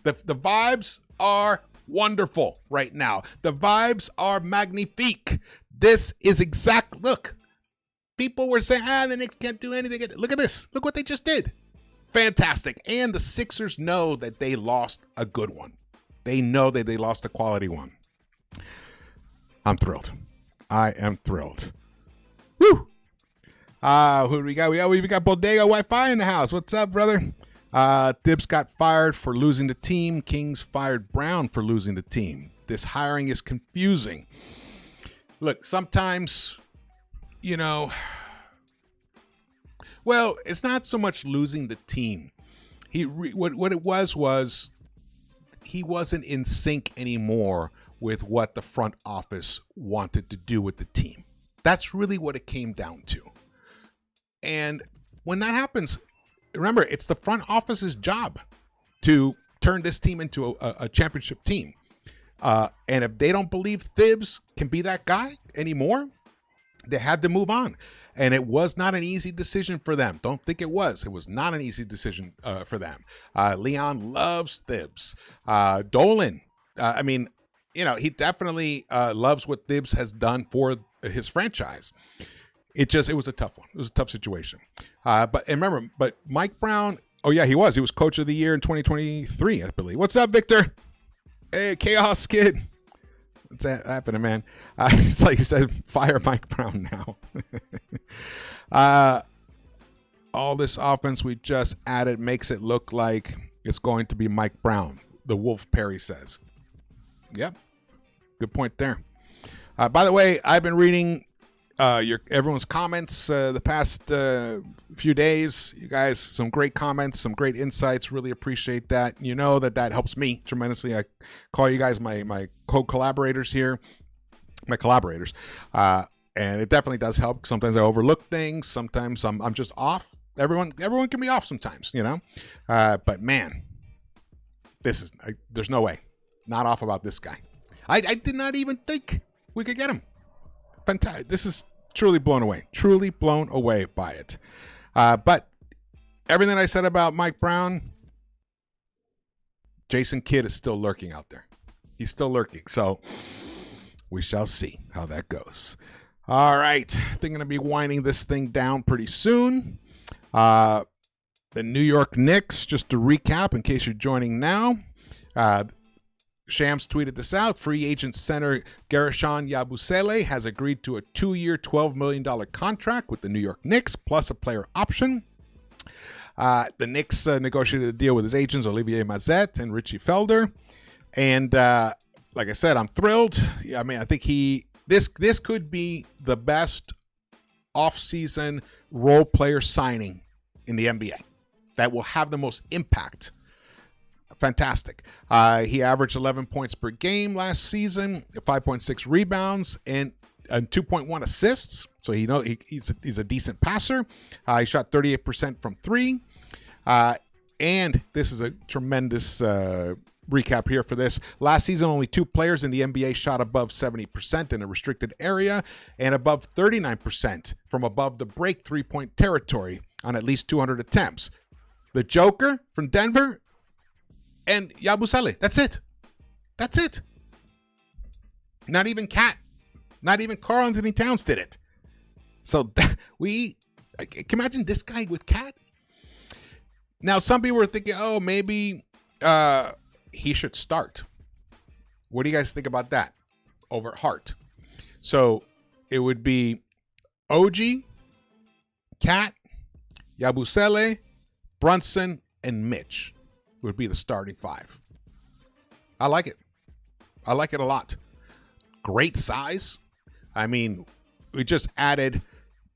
the vibes are wonderful right now. The vibes are magnifique. This is look. People were saying, the Knicks can't do anything. Look at this. Look what they just did. Fantastic. And the Sixers know that they lost a good one. They know that they lost a quality one. I'm thrilled. I am thrilled. Woo! Who do we got? We got Bodega Wi-Fi in the house. What's up, brother? Thibs got fired for losing the team. Kings fired Brown for losing the team. This hiring is confusing. Look, sometimes, you know, well, it's not so much losing the team. What it was he wasn't in sync anymore with what the front office wanted to do with the team. That's really what it came down to. And when that happens, remember, it's the front office's job to turn this team into a championship team. And if they don't believe Thibs can be that guy anymore, they had to move on. And it was not an easy decision for them. Don't think it was. It was not an easy decision for them. Leon loves Thibs. Dolan, I mean, you know, he definitely loves what Thibs has done for his franchise. It was a tough one. It was a tough situation. But remember, Mike Brown, oh yeah, he was coach of the year in 2023, I believe. What's up, Victor? Hey, Chaos Kid. What's happening, man? It's like you said, fire Mike Brown now. All this offense we just added makes it look like it's going to be Mike Brown, the Wolf Perry says. Yep. Good point there. By the way, I've been reading everyone's comments the past few days. You guys, some great comments, some great insights. Really appreciate that. You know that helps me tremendously. I call you guys my co-collaborators here, my collaborators, and it definitely does help. Sometimes I overlook things. Sometimes I'm just off. Everyone can be off sometimes, you know. But man, there's no way not off about this guy. I did not even think we could get him. Fantastic. This is truly blown away by it. But everything I said about Mike Brown, Jason Kidd is still lurking out there. He's still lurking. So we shall see how that goes. All right. I think I'm going to be winding this thing down pretty soon. The New York Knicks, just to recap in case you're joining now, Shams tweeted this out. Free agent center Guerschon YABUSELE has agreed to a 2-year, $12 million contract with the New York Knicks, plus a player option. The Knicks negotiated a deal with his agents, Olivier Mazet and Richie Felder. And like I said, I'm thrilled. I mean, I think this could be the best off-season role player signing in the NBA that will have the most impact. Fantastic. He averaged 11 points per game last season, 5.6 rebounds, and 2.1 assists. So he's a decent passer. He shot 38% from three. And this is a tremendous recap here for this. Last season, only 2 players in the NBA shot above 70% in a restricted area and above 39% from above the break three-point territory on at least 200 attempts. The Joker from Denver and YABUSELE. That's it. That's it. Not even Cat. Not even Karl Anthony Towns did it. So can you imagine this guy with Cat? Now, some people were thinking, oh, maybe he should start. What do you guys think about that over Hart? So it would be OG, Cat, YABUSELE, Brunson, and Mitch would be the starting 5. I like it. I like it a lot. Great size. I mean, we just added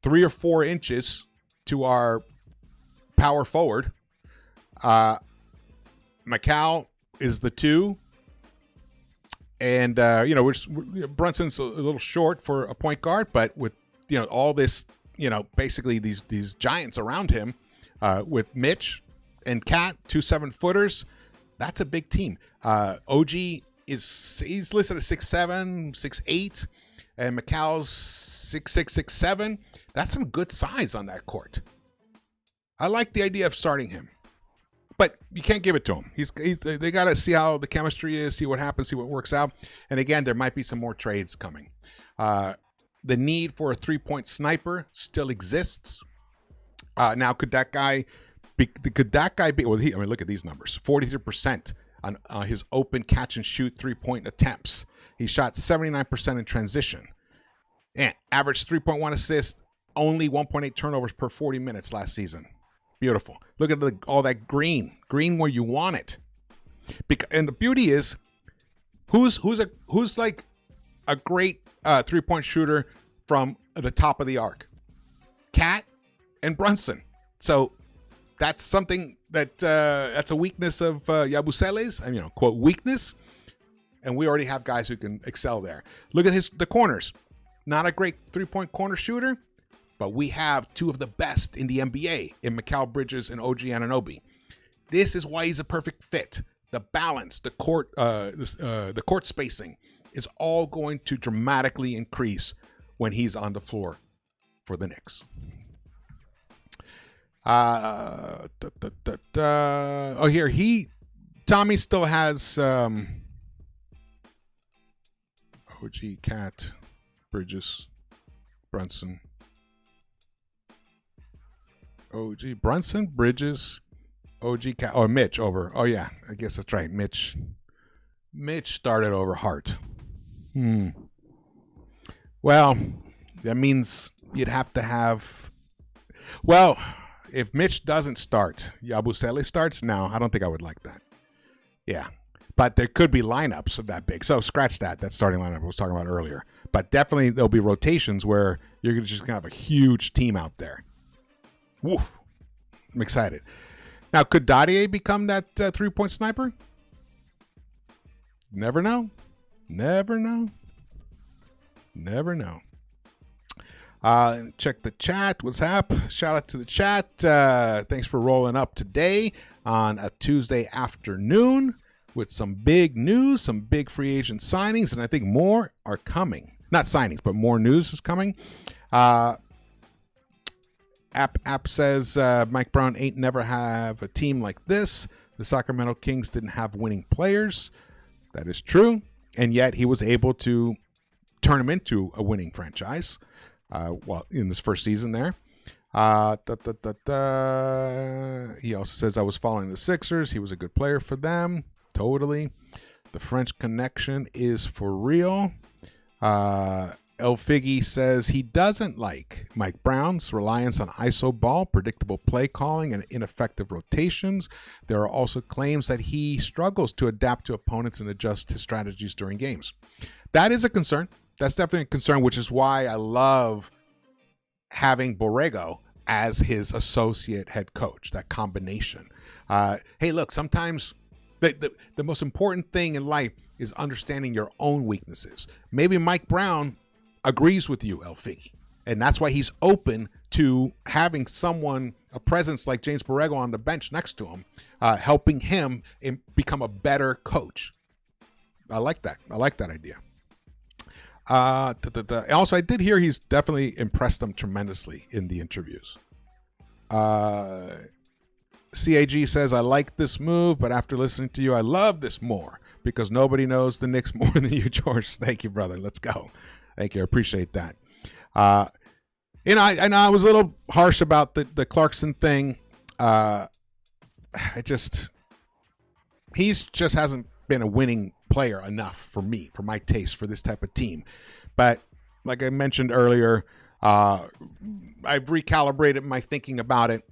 3 or 4 inches to our power forward. Macau is the 2. And, Brunson's a little short for a point guard, but with, all this, basically these giants around him, with Mitch and Cat, 2 7-footers, that's a big team. OG he's listed at 6'7", 6'8", and Macau's 6'6", 6'7". That's some good size on that court. I like the idea of starting him, but you can't give it to him. They got to see how the chemistry is, see what happens, see what works out. And again, there might be some more trades coming. The need for a 3-point sniper still exists. Now, could that guy be? Well, look at these numbers: 43% on his open catch and shoot 3-point attempts. He shot 79% in transition, and averaged 3.1 assists, only 1.8 turnovers per 40 minutes last season. Beautiful. Look at all that green where you want it. And the beauty is, who's like a great 3-point shooter from the top of the arc? Cat and Brunson. So that's something that's a weakness of YABUSELE's, quote, weakness. And we already have guys who can excel there. Look at the corners. Not a great 3-point corner shooter, but we have 2 of the best in the NBA in Mikal Bridges and OG Anunoby. This is why he's a perfect fit. The balance, the court spacing is all going to dramatically increase when he's on the floor for the Knicks. Here Tommy still has OG, Cat, Bridges, Brunson. OG, Brunson, Bridges, OG, Cat, or Mitch over. Oh yeah, I guess that's right. Mitch started over Hart. Well, that means you'd have to have. Well, if Mitch doesn't start, YABUSELE starts. No, I don't think I would like that. Yeah. But there could be lineups of that big. So scratch that starting lineup I was talking about earlier. But definitely there'll be rotations where you're just going to have a huge team out there. Woof. I'm excited. Now, could Dadier become that 3-point sniper? Never know. Never know. Never know. Check the chat. What's up? Shout out to the chat. Thanks for rolling up today on a Tuesday afternoon with some big news, some big free agent signings, and I think more are coming. Not signings, but more news is coming. App says Mike Brown ain't never have a team like this. The Sacramento Kings didn't have winning players. That is true. And yet he was able to turn them into a winning franchise. In this first season there. He also says, I was following the Sixers. He was a good player for them. Totally. The French connection is for real. El Figgy says he doesn't like Mike Brown's reliance on ISO ball, predictable play calling, and ineffective rotations. There are also claims that he struggles to adapt to opponents and adjust his strategies during games. That is a concern. That's definitely a concern, which is why I love having Borrego as his associate head coach, that combination. Hey, look, sometimes the most important thing in life is understanding your own weaknesses. Maybe Mike Brown agrees with you, El Figgy, and that's why he's open to having someone, a presence like James Borrego on the bench next to him, helping him become a better coach. I like that. I like that idea. Also, I did hear he's definitely impressed them tremendously in the interviews. CAG says, I like this move, but after listening to you, I love this more because nobody knows the Knicks more than you, George. Thank you, brother. Let's go. Thank you. I appreciate that. I was a little harsh about the Clarkson thing. He just hasn't been a winning player enough for me, for my taste, for this type of team. But like I mentioned earlier, I've recalibrated my thinking about it,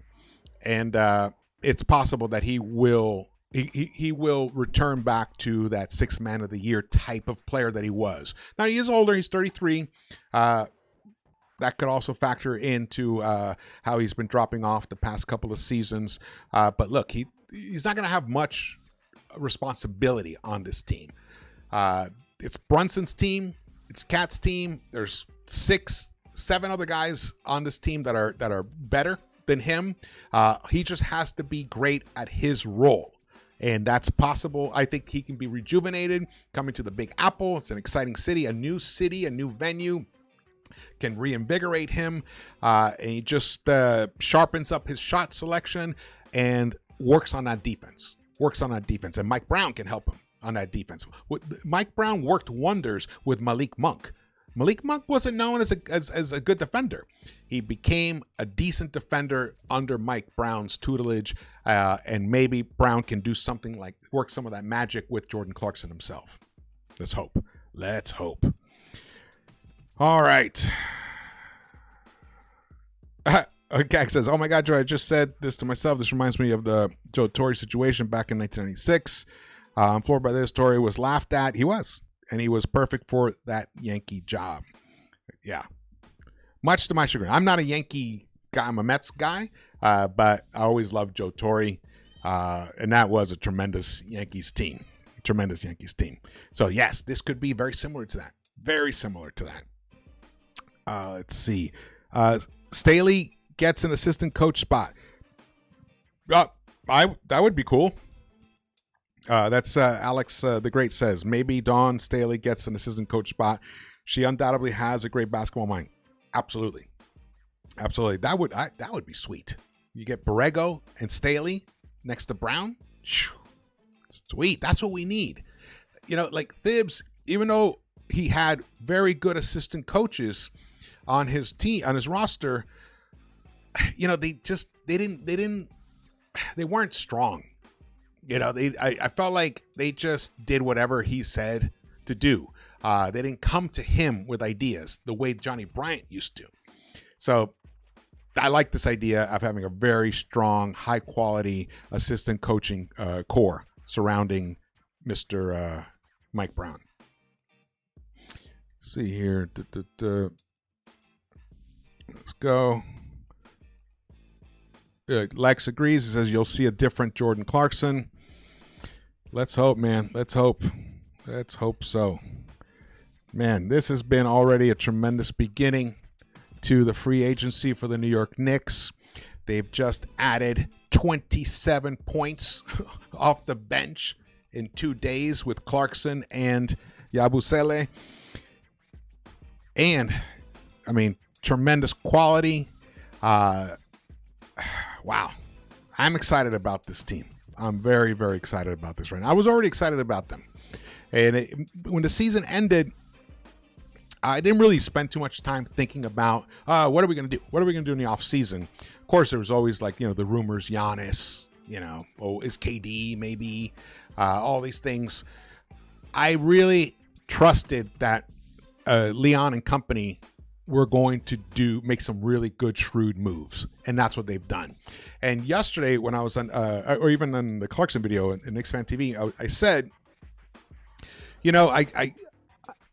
and it's possible that he will return back to that sixth man of the year type of player that he was. Now he is older; he's 33. That could also factor into how he's been dropping off the past couple of seasons. But look, he's not going to have much responsibility on this team. It's Brunson's team. It's Cat's team. There's 6, 7 other guys on this team that are better than him. He just has to be great at his role. And that's possible. I think he can be rejuvenated coming to the Big Apple. It's an exciting city, a new venue. Can reinvigorate him. And he just sharpens up his shot selection and works on that defense. And Mike Brown can help him on that defense. Mike Brown worked wonders with Malik Monk. Malik Monk wasn't known as a good defender. He became a decent defender under Mike Brown's tutelage, and maybe Brown can do something like work some of that magic with Jordan Clarkson himself. Let's hope. All right. Gag says, oh my God, Joe, I just said this to myself. This reminds me of the Joe Torre situation back in 1996. I'm floored by this. Torre was laughed at. He was. And he was perfect for that Yankee job. Yeah. Much to my chagrin. I'm not a Yankee guy. I'm a Mets guy. But I always loved Joe Torre. And that was a tremendous Yankees team. So, yes, this could be very similar to that. Let's see. Staley gets an assistant coach spot. That would be cool. That's Alex the Great says, maybe Dawn Staley gets an assistant coach spot. She undoubtedly has a great basketball mind. Absolutely. That would be sweet. You get Borrego and Staley next to Brown. Sweet. That's what we need. Like Thibs, even though he had very good assistant coaches on his team, on his roster, they weren't strong. I felt like they just did whatever he said to do. They didn't come to him with ideas the way Johnny Bryant used to. So I like this idea of having a very strong, high quality assistant coaching core surrounding Mr. Mike Brown. Let's see here. Let's go. Lex agrees. He says you'll see a different Jordan Clarkson. Let's hope, man. Let's hope so. Man, this has been already a tremendous beginning to the free agency for the New York Knicks. They've just added 27 points off the bench in 2 days with Clarkson and Yabusele. And, tremendous quality. Wow. I'm excited about this team. I'm very, very excited about this right now. I was already excited about them. And when the season ended, I didn't really spend too much time thinking about what are we going to do? What are we going to do in the offseason? Of course, there was always the rumors, Giannis, is KD maybe, all these things. I really trusted that Leon and company were going to make some really good, shrewd moves, and that's what they've done. And yesterday, when I was on, or even on the Clarkson video in Knicks Fan TV, I said, you know,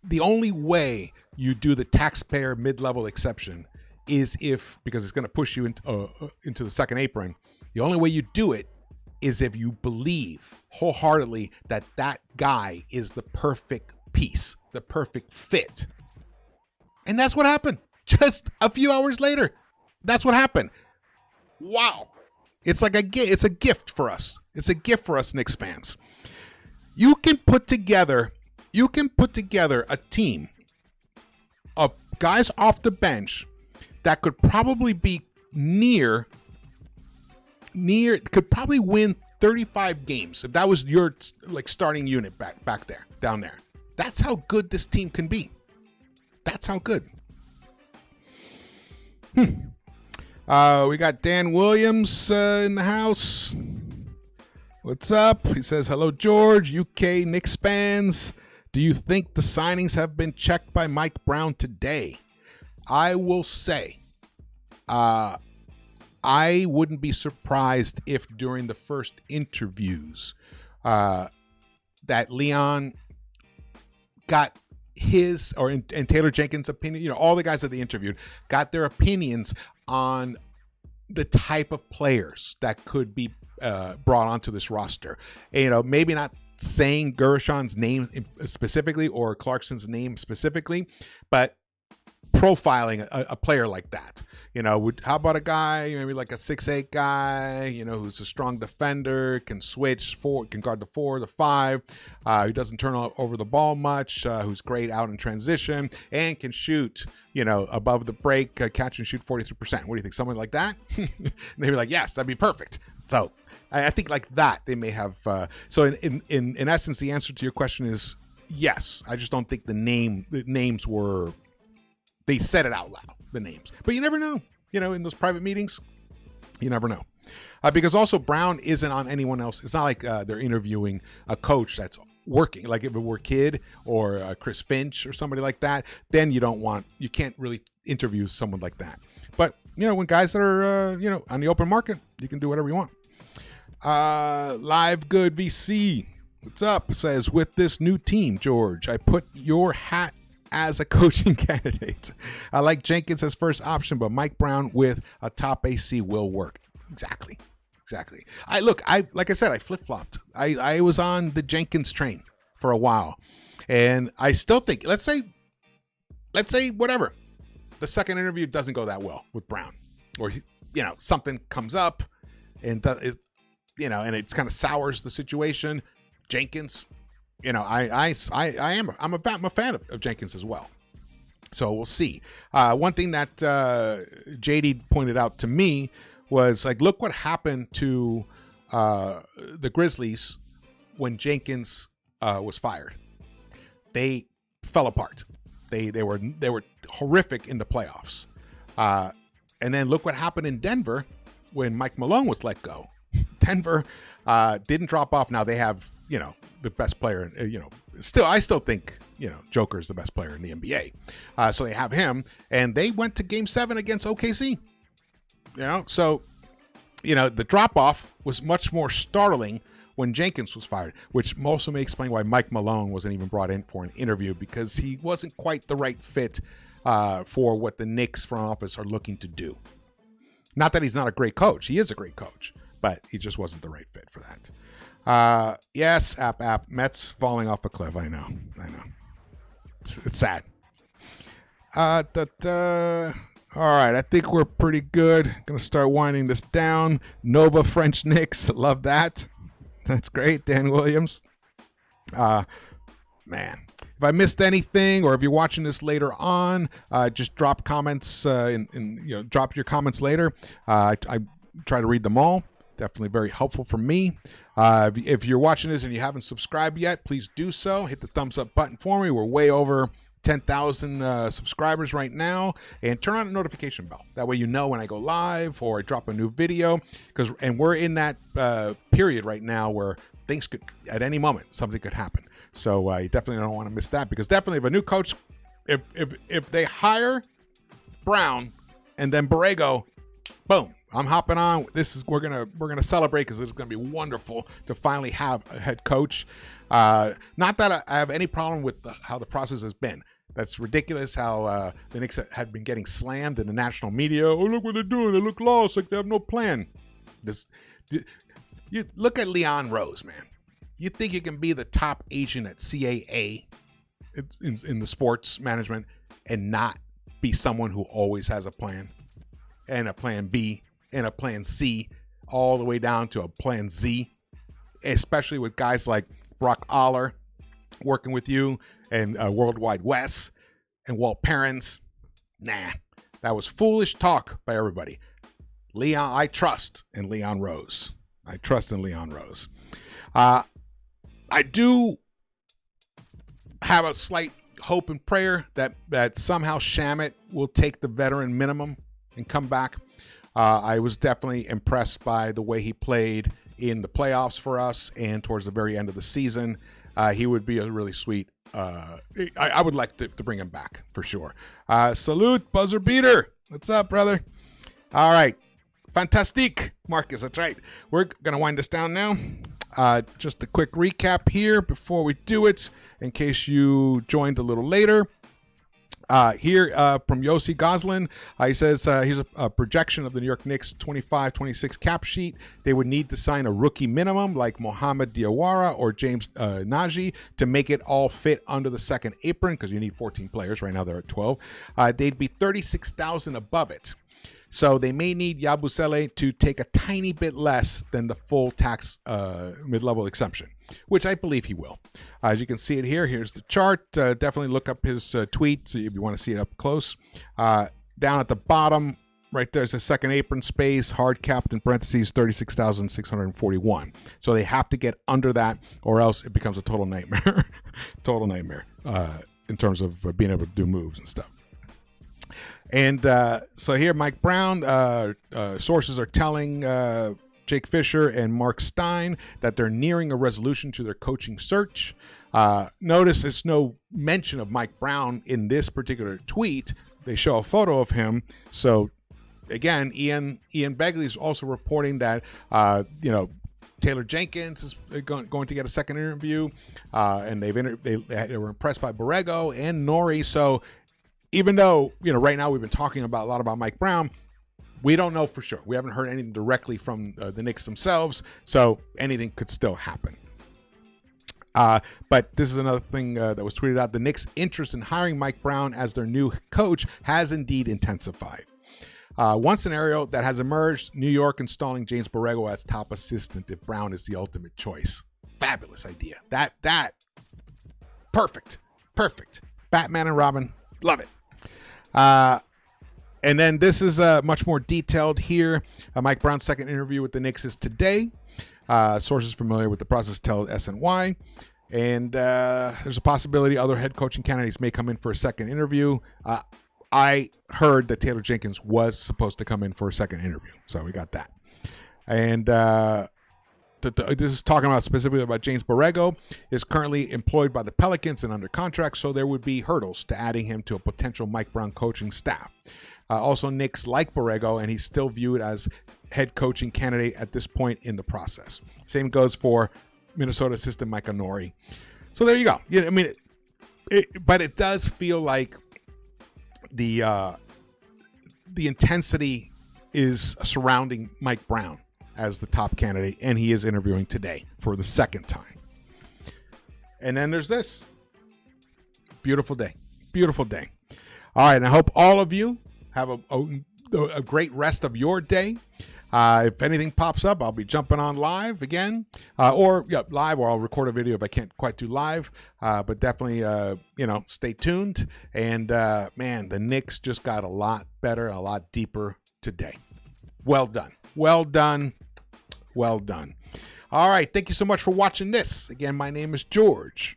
the only way you do the taxpayer mid-level exception is because it's going to push you into the second apron. The only way you do it is if you believe wholeheartedly that that guy is the perfect piece, the perfect fit. And that's what happened. Just a few hours later, that's what happened. Wow. It's like it's a gift for us. It's a gift for us Knicks fans. You can put together a team of guys off the bench that could probably be could probably win 35 games if that was your like starting unit down there. That's how good this team can be. That's how good. We got Dan Williams in the house. What's up? He says, hello, George, UK Knicks fans. Do you think the signings have been checked by Mike Brown today? I will say, I wouldn't be surprised if during the first interviews that Leon got his and Taylor Jenkins' opinion, you know, all the guys that they interviewed got their opinions on the type of players that could be brought onto this roster. And, you know, maybe not saying Guerschon's name specifically or Clarkson's name specifically, but profiling a player like that. You know, how about a guy, maybe like a 6'8" guy, you know, who's a strong defender, can switch, can guard the 4, the 5, who doesn't turn over the ball much, who's great out in transition, and can shoot, you know, above the break, catch and shoot 43%. What do you think? Someone like that? And they'd be like, yes, that'd be perfect. So I think like that they may have. So in essence, the answer to your question is yes. I just don't think the names were. They said it out loud, the names. But you never know. You know, in those private meetings, you never know. Because also Brown isn't on anyone else. It's not like they're interviewing a coach that's working. Like if it were Kidd or Chris Finch or somebody like that, then you can't really interview someone like that. But, you know, when guys that are, you know, on the open market, you can do whatever you want. Live Good VC, what's up? Says, with this new team, George, I put your hat as a coaching candidate. I like Jenkins as first option, but Mike Brown with a top AC will work. Exactly. Like I said, I flip-flopped. I was on the Jenkins train for a while, and I still think, let's say whatever, the second interview doesn't go that well with Brown, or, you know, something comes up and you know, and it's kind of sours the situation. Jenkins, you know, I'm a fan of Jenkins as well. So we'll see. One thing that JD pointed out to me was, like, look what happened to the Grizzlies when Jenkins was fired. They fell apart. They were horrific in the playoffs. And then look what happened in Denver when Mike Malone was let go. Denver didn't drop off. Now they have, you know, the best player, you know, I still think, you know, Joker is the best player in the NBA. So they have him, and they went to Game 7 against OKC. You know, so, you know, the drop off was much more startling when Jenkins was fired, which also may explain why Mike Malone wasn't even brought in for an interview, because he wasn't quite the right fit for what the Knicks front office are looking to do. Not that he's not a great coach. He is a great coach, but he just wasn't the right fit for that. Yes, app. Mets falling off a cliff. I know. It's sad. All right, I think we're pretty good. Gonna start winding this down. Nova French Knicks. Love that. That's great. Dan Williams. Man, if I missed anything, or if you're watching this later on, just drop comments drop your comments later. I try to read them all. Definitely very helpful for me. If you're watching this and you haven't subscribed yet, please do so. Hit the thumbs up button for me. We're way over 10,000 subscribers right now, and turn on the notification bell. That way you know when I go live or I drop a new video, and we're in that period right now where things could, at any moment, something could happen. So you definitely don't want to miss that, because definitely if a new coach if they hire Brown and then Borrego, boom, I'm hopping on. We're gonna celebrate because it's gonna be wonderful to finally have a head coach. Not that I have any problem with how the process has been. That's ridiculous how the Knicks had been getting slammed in the national media. Oh, look what they're doing. They look lost, like they have no plan. You look at Leon Rose, man. You think you can be the top agent at CAA in the sports management and not be someone who always has a plan and a plan B and a plan C all the way down to a plan Z, especially with guys like Brock Aller working with you and Worldwide Wes and Walt Perrins. Nah, that was foolish talk by everybody. I trust in Leon Rose. I trust in Leon Rose. I do have a slight hope and prayer that somehow Shamet will take the veteran minimum and come back. I was definitely impressed by the way he played in the playoffs for us and towards the very end of the season. He would be a really sweet. I would like to bring him back for sure. Salute, buzzer beater. What's up, brother? All right. Fantastique, Marcus. That's right. We're going to wind this down now. Just a quick recap here before we do it, in case you joined a little later. Here from Yossi Goslin, he says here's a projection of the New York Knicks 25-26 cap sheet. They would need to sign a rookie minimum like Mohamed Diawara or James Nagy to make it all fit under the second apron, because you need 14 players. Right now they're at 12. They'd be $36,000 above it. So they may need Yabusele to take a tiny bit less than the full tax mid-level exemption, which I believe he will. As you can see it here, here's the chart. Definitely look up his tweet if you want to see it up close. Down at the bottom, right there's a second apron space, hard capped in parentheses, 36,641. So they have to get under that, or else it becomes a total nightmare. Total nightmare in terms of being able to do moves and stuff. And so here, Mike Brown, sources are telling Jake Fisher and Mark Stein that they're nearing a resolution to their coaching search. Notice there's no mention of Mike Brown in this particular tweet. They show a photo of him. So again, Ian Begley is also reporting that, Taylor Jenkins is going to get a second interview, and they were impressed by Borrego and Nori. So even though, right now we've been talking a lot about Mike Brown, we don't know for sure. We haven't heard anything directly from the Knicks themselves, so anything could still happen. But this is another thing that was tweeted out. The Knicks' interest in hiring Mike Brown as their new coach has indeed intensified. One scenario that has emerged, New York installing James Borrego as top assistant if Brown is the ultimate choice. Fabulous idea. That perfect. Batman and Robin, love it. And then this is much more detailed here. Mike Brown's second interview with the Knicks is today. Sources familiar with the process tell SNY. And there's a possibility other head coaching candidates may come in for a second interview. I heard that Taylor Jenkins was supposed to come in for a second interview. So we got that. And this is talking about specifically about James Borrego, is currently employed by the Pelicans and under contract, so there would be hurdles to adding him to a potential Mike Brown coaching staff. Also, Knicks like Borrego, and he's still viewed as head coaching candidate at this point in the process. Same goes for Minnesota assistant Mike Nori. So there you go. Yeah, I mean, but it does feel like the intensity is surrounding Mike Brown as the top candidate, and he is interviewing today for the second time. And then there's this. Beautiful day. All right, and I hope all of you have a great rest of your day. If anything pops up, I'll be jumping on live again, or live, or I'll record a video if I can't quite do live. But definitely, stay tuned. And man, the Knicks just got a lot better, a lot deeper today. Well done. All right, thank you so much for watching this. Again, my name is George.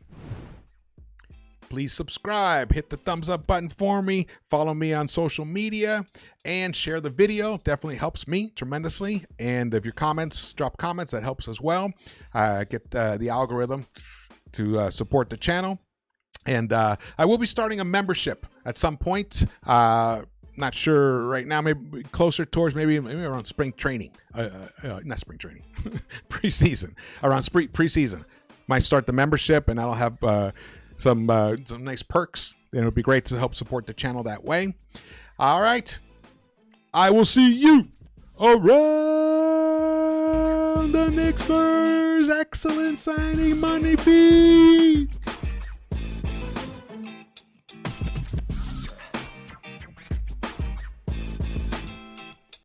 Please subscribe, hit the thumbs up button for me, follow me on social media, and share the video. Definitely helps me tremendously. And if your comments, drop comments, that helps as well. Get the algorithm to support the channel. And I will be starting a membership at some point. Not sure right now, maybe closer towards maybe around spring training. Not spring training, preseason. Around preseason. Might start the membership, and that'll have some nice perks. And it would be great to help support the channel that way. All right. I will see you around the Knicks-Verse. Excellent signing, Magnifique.